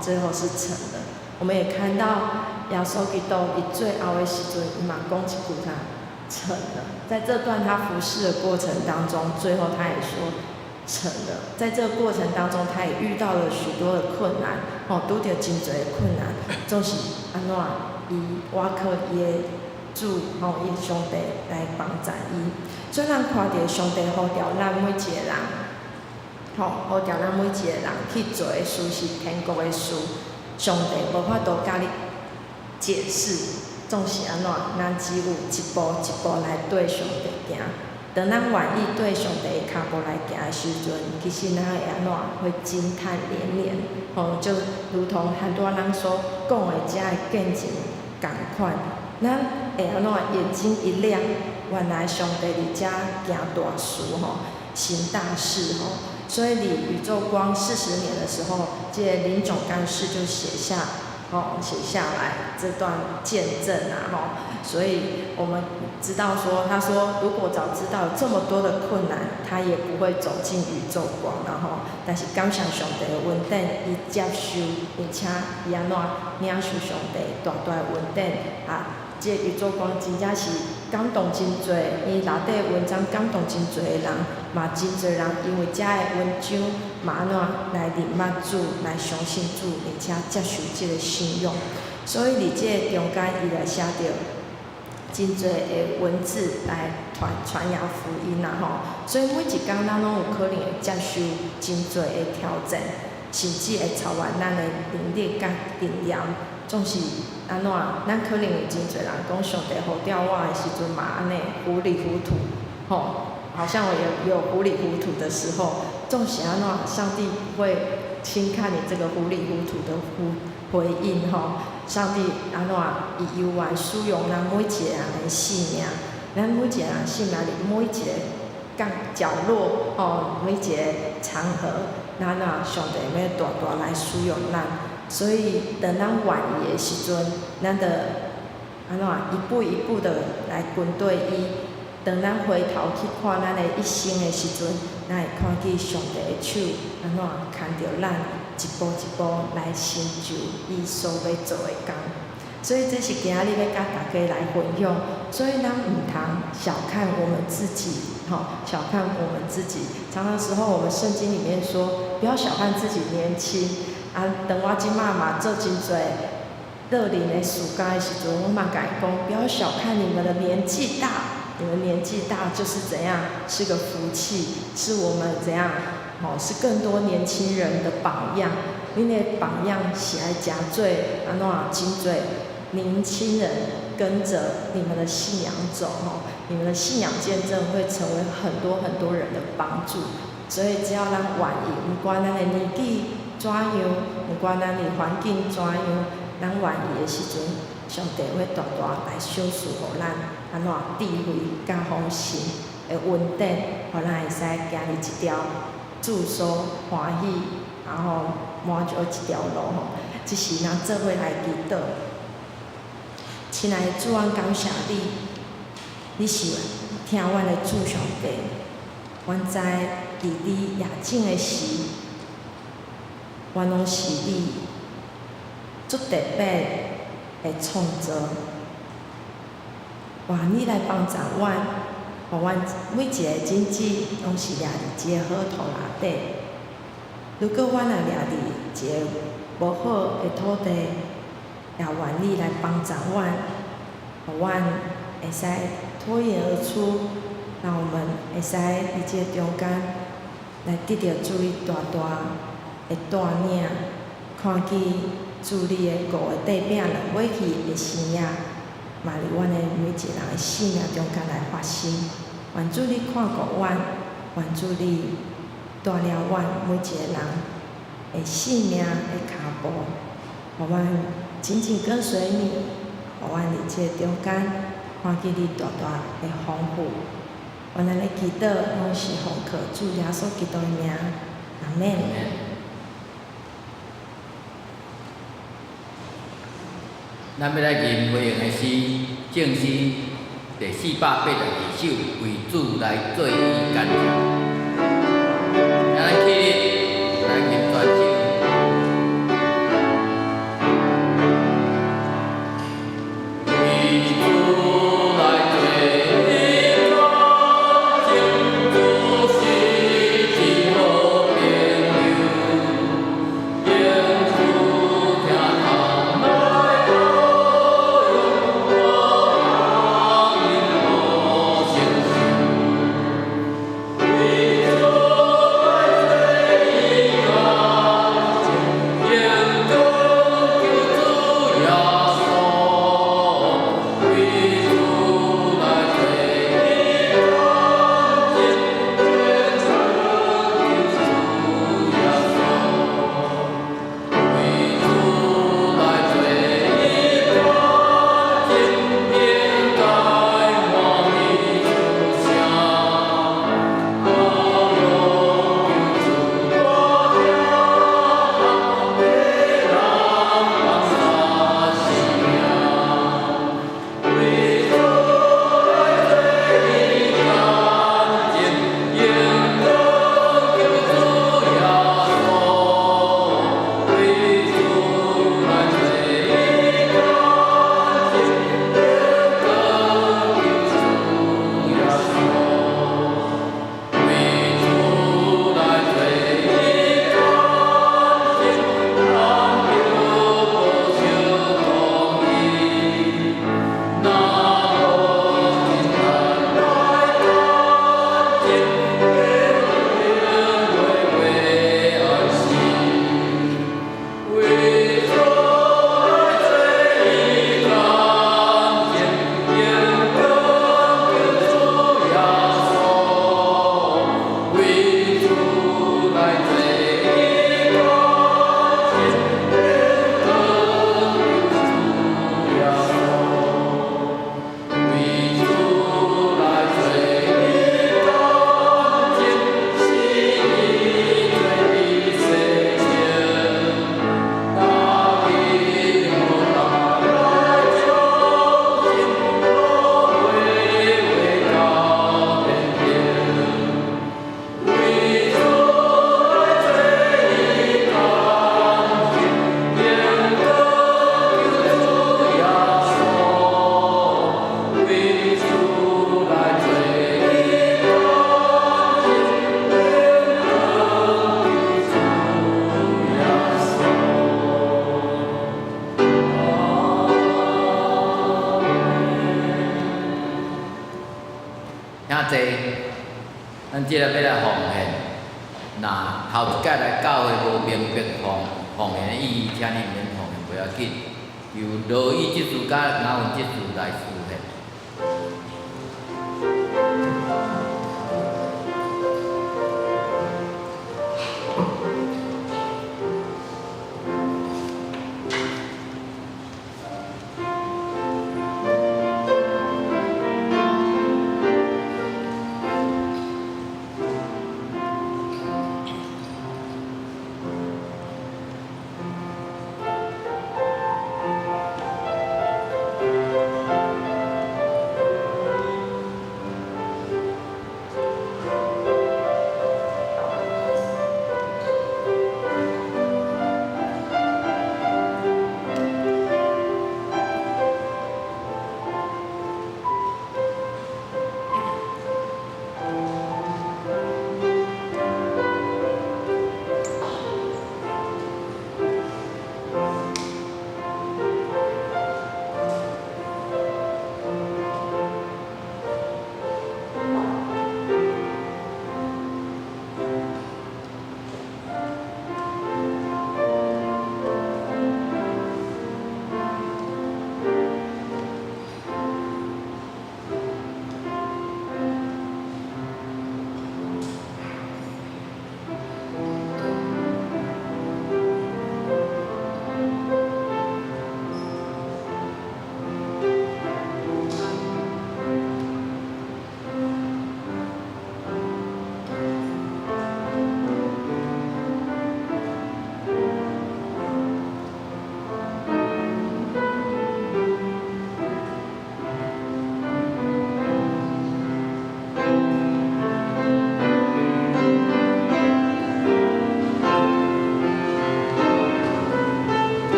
最后是成了。我们也看到耶稣基督伊最后的时阵，伊嘛讲一句啥？成了，在这段他服侍的过程当中，最后他也说成了。在这个过程当中，他也遇到了许多的困难，拄着真侪的困难，总是安怎？伊我靠伊的主，伊上帝来帮助伊。所以咱看到上帝呼召咱每一个人，互着咱每一个人去做的事是天国的事，上帝无法度甲你解释，总是安怎，咱只有一步一步来对上帝行。当咱愿意对上帝的脚步来行的时阵，其实咱会安怎会惊叹连连，就如同很多人所讲的遮的见证共款，咱会安怎眼睛一亮，原来上帝伫遮行大事行大事所以李宇宙光40年的时候，这林总干事就写下来这段见证所以我们知道说，他说如果早知道有这么多的困难，他也不会走进宇宙光但是感谢上帝的恩典，伊接受，并且伊安怎领受上帝大大的恩典这宇宙光真正是感动真多，伊内底文章感动真多的人，嘛真多人因为遮的文章嘛安怎来认捌主，来相信主，并且接受这个信仰。所以伫这个中间，伊来写着真多的文字来传扬福音所以每一天咱拢有可能会接受真多的挑战，甚至会超越咱的能力甲经验。总是安怎？咱可能有真侪人讲上帝呼召我的时阵嘛，安尼糊里糊涂，好像我有糊里糊涂的时候，总是安怎？上帝不会轻看你这个糊里糊涂的回应上帝安怎？伊犹原使用咱每一个人的性命，咱每一个人性命里每一个角落每一个场合，咱上帝要大大来使用咱。所以，当咱愿意的时阵，咱着安怎一步一步的来跟对伊。当咱回头去看咱的一生的时阵，咱会看见上帝的手安怎牵着咱一步一步来成就伊所要做的工。所以这是今日要甲大家来分享。所以咱唔通小看我们自己，小看我们自己。常常时候，我们圣经里面说，不要小看自己年轻。当我即马嘛做真侪热灵的事工的时阵，我嘛甲伊讲，不要小看你们的年纪大，你们年纪大就是怎样，是个福气，是我们怎样，是更多年轻人的榜样。恁的榜样是爱真多安怎真多年轻人跟着你们的信仰走你们的信仰见证会成为很多很多人的帮助。所以只要咱愿意，不管咱的年纪怎样，不管咱的环境怎样，咱愿意的时阵，上帝会大大来赏赐予咱安怎智慧甲丰盛的恩典，互咱会使行入一条主所欢喜，然后满足一条路这是咱做伙来祈祷。亲爱的主，阮感谢你，你是听阮的主上帝，阮知伫你夜静的时，阮拢是你足特别的创造，愿你来帮助阮，互阮每一个真子拢是掠伫一个好土内底。如果阮也掠伫一个无好的土地，也愿你来帮助阮，互阮会使脱颖而出，让我们会使伫这个中间来得到主你大大的带领，看见主你的5个块饼2尾鱼的生命，嘛伫阮的每一个人的生命中间来发生。愿主你看顾阮，愿主你带领阮每一个人的生命的脚步，互阮紧紧跟随你，互阮伫这个中间看见你大大的丰富。阮安尼祈祷，拢是奉靠主耶稣基督的名，阿门。
咱要来吟回应的诗，正诗第482首，为主来做伊干净。咱起立来吟全首。
We
咱即个要来奉献，那头一届来教会无明白奉献的意义，请你免奉献不要紧，由罗伊即次甲雅文即次来施献。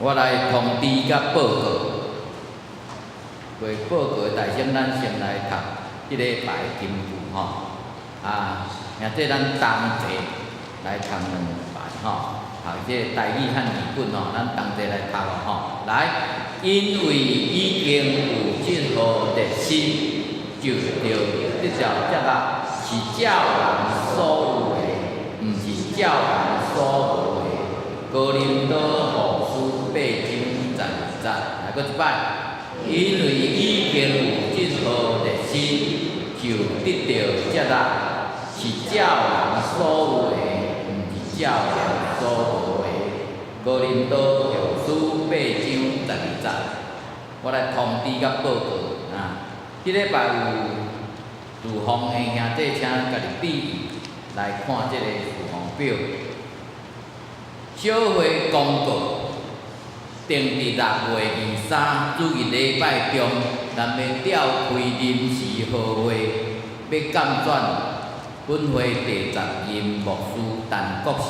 我来通知甲报告，为报告的大先，咱先来读即礼拜的经句吼。兄弟咱同齐来读两摆吼，读即台语和日本吼，咱同齐来读吼。来，因为已经有这号热心，就着这条则啊，是照人所有的，毋是照人所无的。哥林多后书8章12节，来过一摆。因为已经有这号热心，就得到接纳，是照人所有的，毋是照人所无的。哥林多后书8章12节，我来通知甲报告啊！即礼拜有厨房的兄弟，请家己注意来看即个厨房表。小会公告，定伫6月23主日礼拜中，咱要召开临时会会，要监选本会第10任牧师陈国成。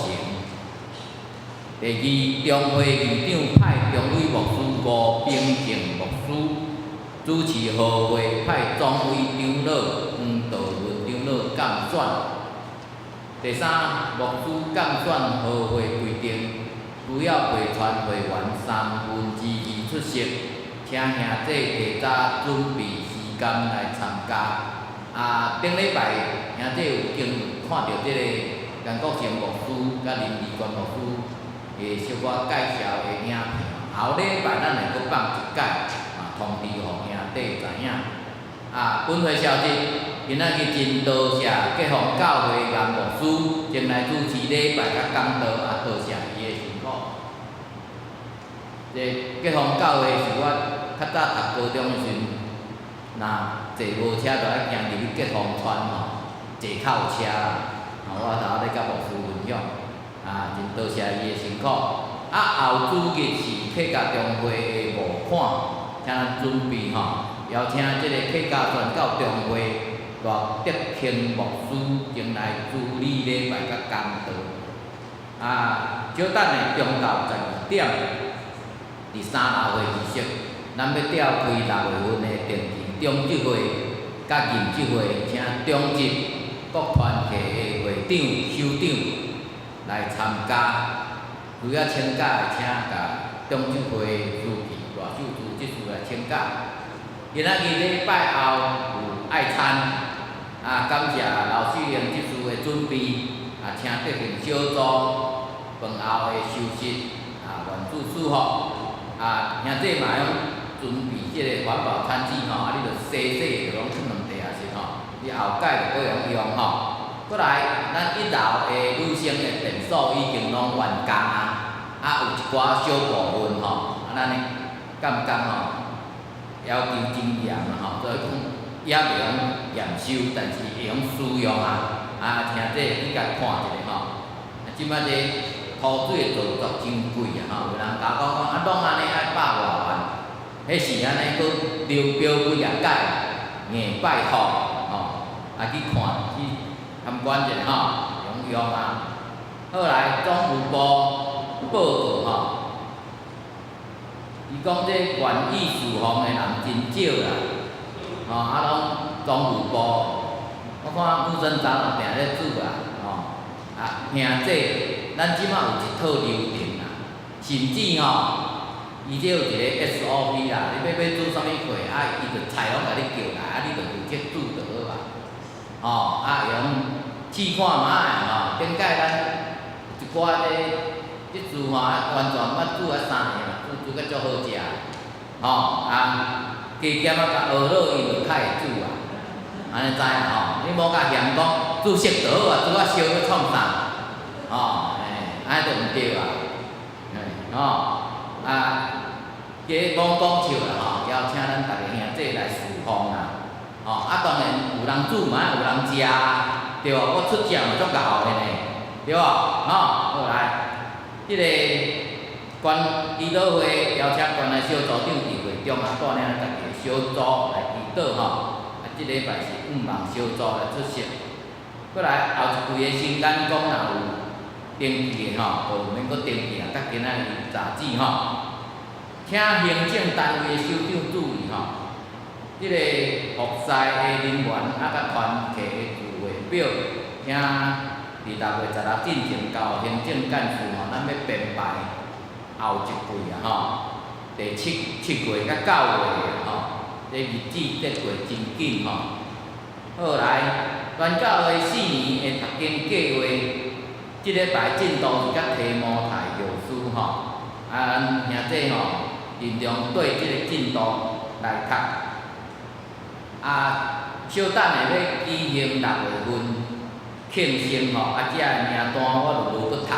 第二，中会议长派中委牧师吴秉正牧师，主持会会派总委长老黄道润长老监选。第三，牧师监选会会规定，需要陪传会员2/3出席，请兄弟提早准备时间来参加。顶礼拜兄弟有经看到即个陈国成牧师甲林志权牧师的小可介绍的影片，后礼拜咱会阁放一解，通知互兄弟知影。本会消息。今仔日真多谢结芳教会杨牧师前来主持礼拜甲讲道，多谢伊的辛苦。这结芳教会是我较早读高中的时阵，若坐无车就爱行入去结芳村吼，坐口车我头咧甲牧师分享，真多谢伊的辛苦。后主日是客家中会的募款，请咱准备吼，邀请即个客家宣教中会。大德庆牧师前来主理礼拜甲讲道。稍等下中昼12点，第3、6月仪式，咱要召开6月份的定期中执会甲任执会，请中执各团体的会长、首长来参加。需要请假的，请甲中执会书记、大手书记处来请假。今仔日礼拜后有爱餐。感谢老师用即次的准备，请德行小组饭后的休息，愿主祝福。兄弟嘛用准备即个环保餐具吼，你着洗洗就拢放两地是吼，你后摆就搁用吼。过来，咱1楼的女生的电锁已经拢完工有一寡小部分吼，咱的感觉吼，要求真严吼，所以讲。也袂用验收，但是会用使用兄弟你家看一下吼。即摆这土水的造作真贵吼，有人甲我讲拢安尼爱100外万，迄是安尼佫流标几啊解，硬拜托吼，去看去参观者吼，用后来总务部报告吼，伊讲这园艺厨房的人真少啦。拢总务部，我看吴镇长定咧煮兄弟，咱即马有一套流程甚至伊这有一个 SOP 你要煮啥物货，伊就菜拢甲你叫来，你就负责煮就好用试看卖顶摆咱一寡即次完全捌煮3年，煮甲足好食加减甲学落伊就较会煮安尼知你无甲嫌讲煮熟就好煮烧要创啥安尼就毋对加讲笑啦邀请咱逐个兄弟来厨房当然有人煮嘛，有人食对我出食嘛足够的呢，对好来，即个关祈祷会邀请关爱小组长伫会中啊，带领家己的小组来祈祷吼。啊，即礼拜是5万小组来出席。过来后一季的新干讲若有登记的吼，就免阁登记啊，甲今仔日查子吼。请行政单位的首长注意吼，即个服侍的人员啊，甲团契的聚会表，请伫6月16进前交行政干事吼，咱要编排后一季啊吼，第7月甲9月吼，这日子得过真紧吼。好来，宣教会4年的读经计划，即礼拜进度是甲提摩太教书吼，啊，咱兄弟吼，尽量对即个进度来读。啊，小等下要举行6月份庆生吼，啊，遮个名单我就无搁读吼，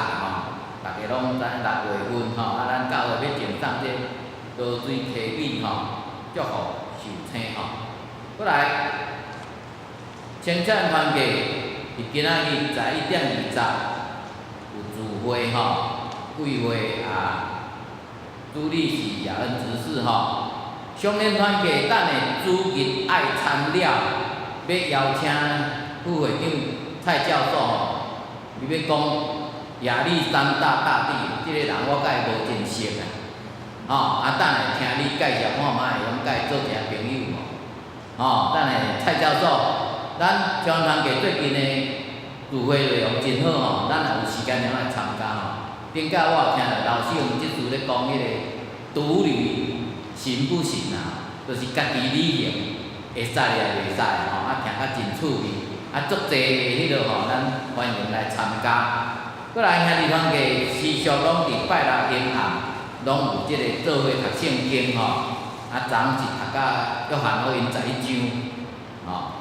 大家拢知6月份吼，啊，咱教会要前送这落水溪米吼，祝福受请吼。过来，生产团契是今仔日11:20有聚会吼，贵会啊，主理是亚恩执事吼。相连团契等下主日爱参了，要邀请副会长蔡教授吼，伊要讲亚历山大大帝，即个人我甲伊无真熟啊，吼啊，等下听你介绍看卖，用甲伊做一下朋友吼，等下蔡教授。咱相团契最近的聚会内容真好吼，咱若有时间咱来参加吼。顶下我有听到老师用即次咧讲迄个独旅行不行啊？就是家己旅行会使也袂使吼，啊听较真趣味，啊足济迄落吼，咱欢迎来参加。过来兄弟团契时常拢伫拜六下暗，拢有即个做伙读圣经吼，啊昨是读到约翰福音11章吼。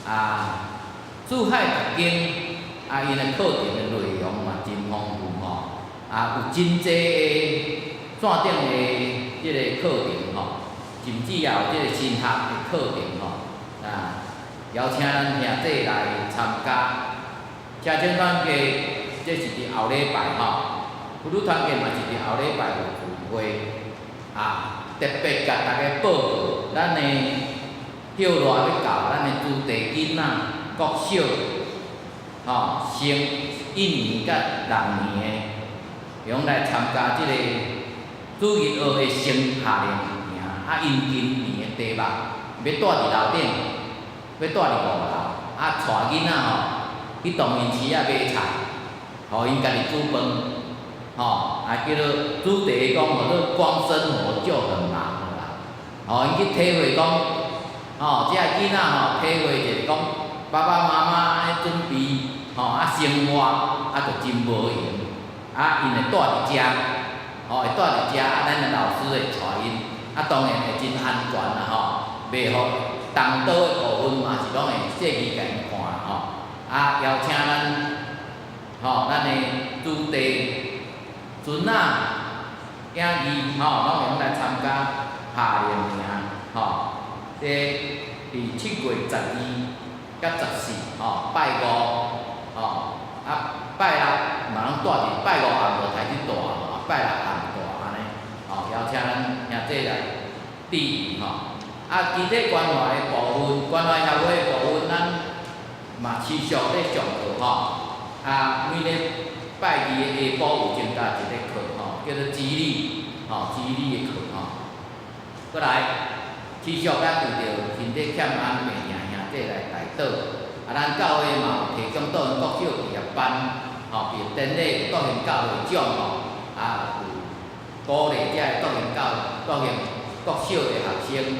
啊，珠海读经，啊，因的课程的内容嘛真丰富吼，啊，有真济个线顶的即个课程吼，甚至也有即个新学的课程吼，啊，邀请咱兄弟来参加。社青团契，这是伫后礼拜吼，妇女团契嘛是伫后礼拜有聚会，啊，特别甲大家报告，咱的叫热要到，咱的主题囡仔国小，吼，升1年甲6年的，用来参加即个主日学的升夏令营，啊，因今年的题目要住伫楼顶，要住伫5楼，啊，带囡仔吼去动员市啊买菜，互因家己煮饭，吼，啊，叫做主题讲，叫做光生活就很忙啦，互因去体会讲。吼，即个囡仔吼，体会者讲爸爸妈妈安尼准备，吼啊生活啊就真无闲，啊因会住伫遮，吼会住伫遮，啊咱的老师会带因，啊当然会真安全啦吼，袂互东岛的部分嘛是拢会细意甲因看吼，啊邀请咱，吼咱的主题孙仔、囝儿吼，拢会用来参加夏令营，吼。第7月12甲14吼，拜5吼，啊拜6嘛拢住伫拜5暗就开始大吼，拜6暗大安尼，吼邀请咱兄弟来致意吼。啊，其他关怀的部分，关怀协会的部分，咱嘛持续咧上课吼。啊，每日拜2的下晡有增加一个课吼，叫做激励吼，激励的课吼。过来。持续咱为着身体欠安病兄弟来代祷，啊，咱教会嘛有提供导演国小毕业班，吼，毕业典礼导演教会奖吼，啊有鼓励遮个导演国小的学生，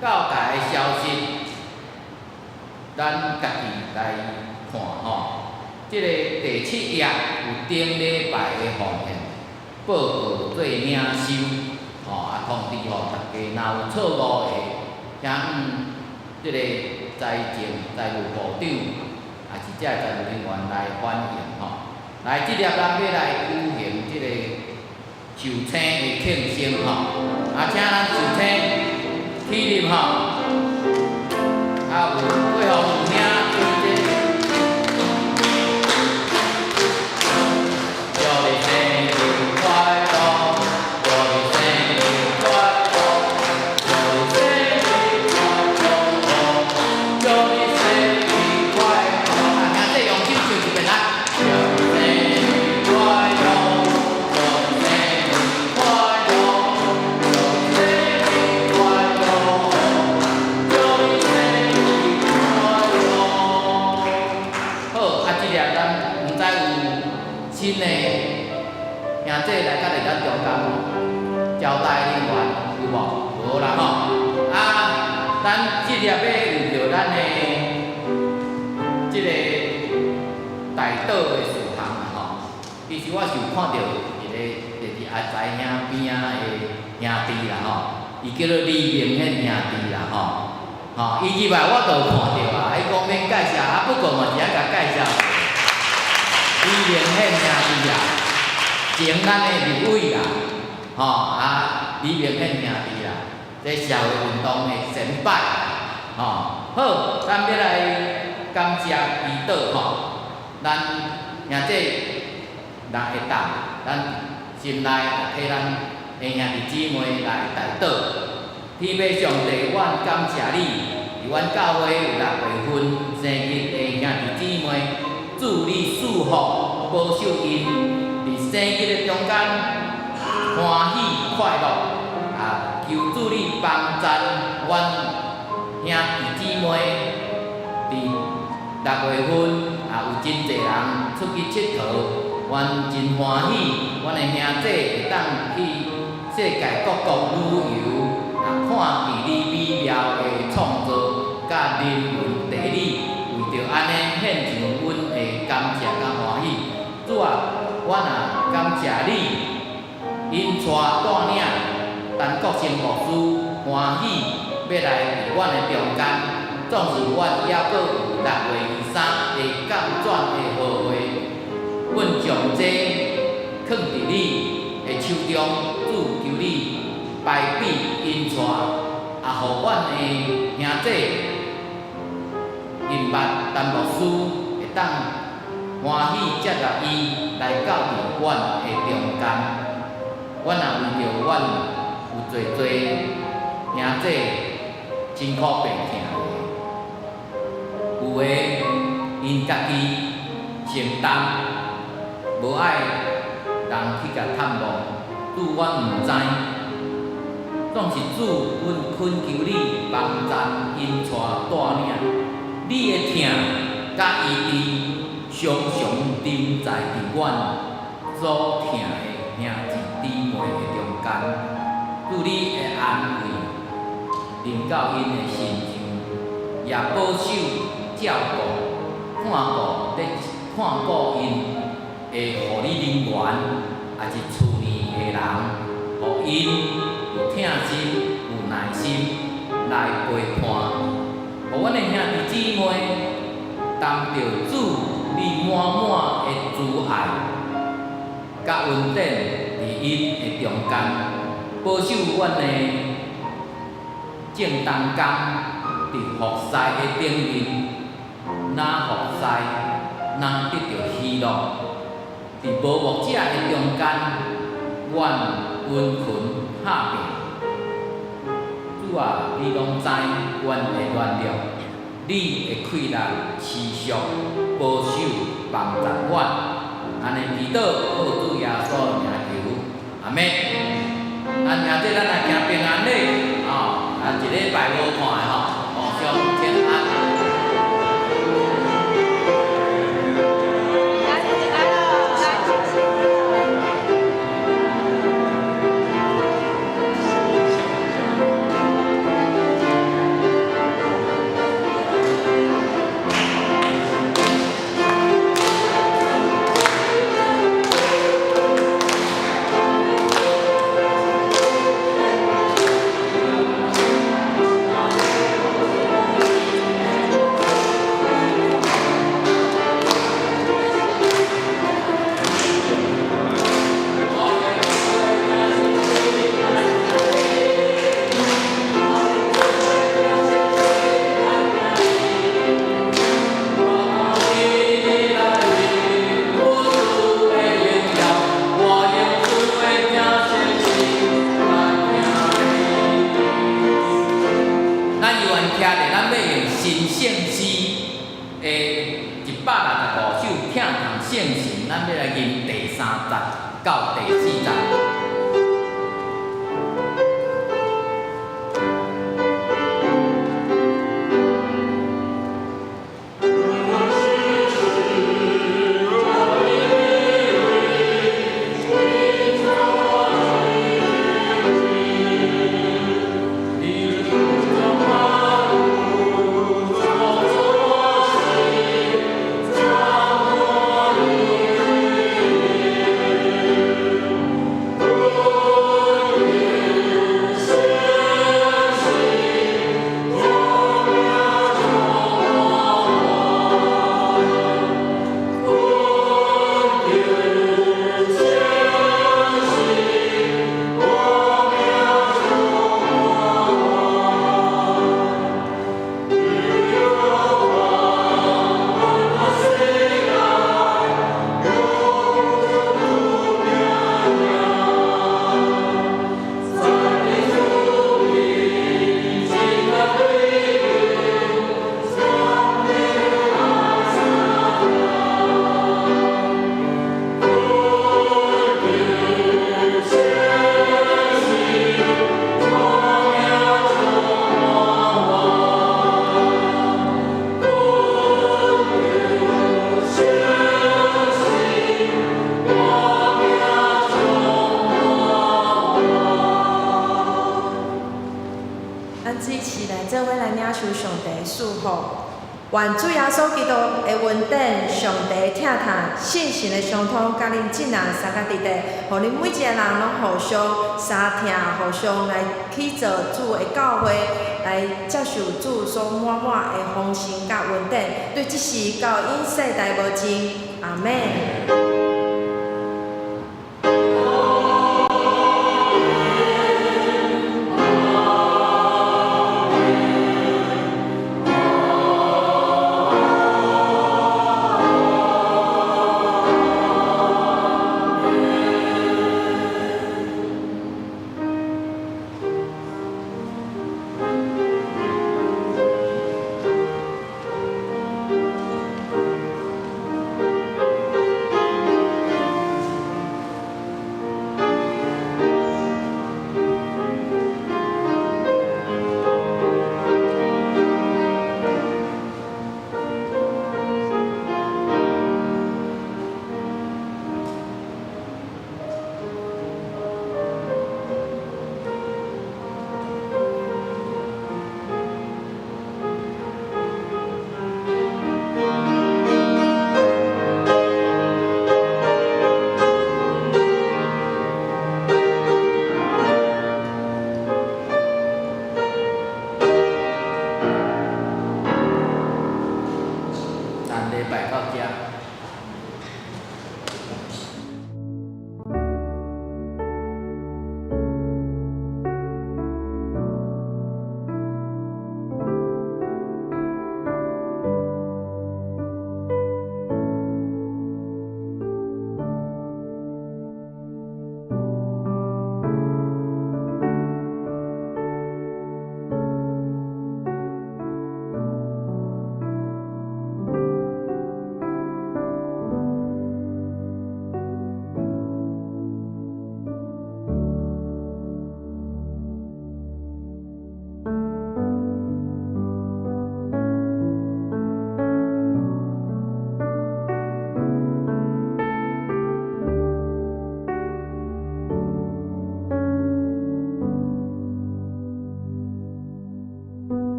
教界的消息，咱家己来看吼。即个第7页有顶礼拜的奉献报告做领收。吼啊，通知吼大家，若有错误的，请即个财务部长，也是遮财务人员来反映吼。来，即粒咱要来举行即个受请的庆生吼，啊，请咱受请起立吼，啊有贵妇母兄对这。祝你生日快乐！兄弟来到咱中间交代你完有无？无啦吼。啊，咱即日要为着咱的即个大岛的事项啦吼。其实我是有看到一个就是阿财兄边仔的兄弟啦吼，伊叫做李明显兄弟啦吼。吼，伊入来我都有看到啊，伊讲免介绍，啊不过嘛是爱甲介绍。李明显兄弟啦，前咱的立委啦，吼啊李明显兄弟啦，这社会运动的先摆，吼好，咱要来感谢祈祷吼，咱兄弟人会当，咱心内替咱的兄弟姊妹来代祷。天父上帝，阮感谢你，伫阮教会有6月份生日的兄弟姊妹，祝你祝福，保守因伫生日的中间欢喜快乐。啊，求主你帮赞阮兄弟姊妹，伫6月份啊有真侪人出去佚佗，阮真欢喜，阮的兄弟会当去世界各国旅游。看见你美妙的创造，甲人文地理，为着安尼献上阮的感谢甲欢喜。主啊，我也感谢你，因带领陈国成牧师欢喜要来伫阮的中间。纵使阮还阁有6月23日降转的好会，阮将这放伫你的手中，主求你。排比因带，也互阮的兄弟因捌陈牧师会当欢喜接纳伊来到伫阮的中间。阮也为着阮有侪兄弟真苦病痛的，有诶因家己承担，无爱人去甲探望，拄阮毋知。总是主，阮恳求你帮赞因带领，你的疼甲医治，常常临在伫阮所疼的兄弟姊妹的中间。祝你的安慰临到因的身上，也保守照顾、看顾因的护理人员，也是厝内的人，互因。有疼心，有耐心来陪伴，互阮的兄弟姊妹担着主你满满的慈爱，甲恩典伫因的中间，保守阮的正当工伫服侍的顶面，哪服侍哪得到喜乐，伫无牧者的中间，阮温存。拍拼，主啊，你拢知阮的软弱，你的气力持续保守帮助阮，安尼祈祷，靠主耶稣名求，阿门。咱兄弟，咱来行平安礼，一个礼拜无看的互相平安。咱要来吟第3节到第4节。
我
受上帝的祝福。愿主耶稣基督的恩典、上帝的疼痛、信心的相通，甲恁众人三甲伫地，互恁每一个人拢互相相听，互相来去做主的教会，来接受主所满满的丰盛甲恩典。对即时到永世代无尽，阿门。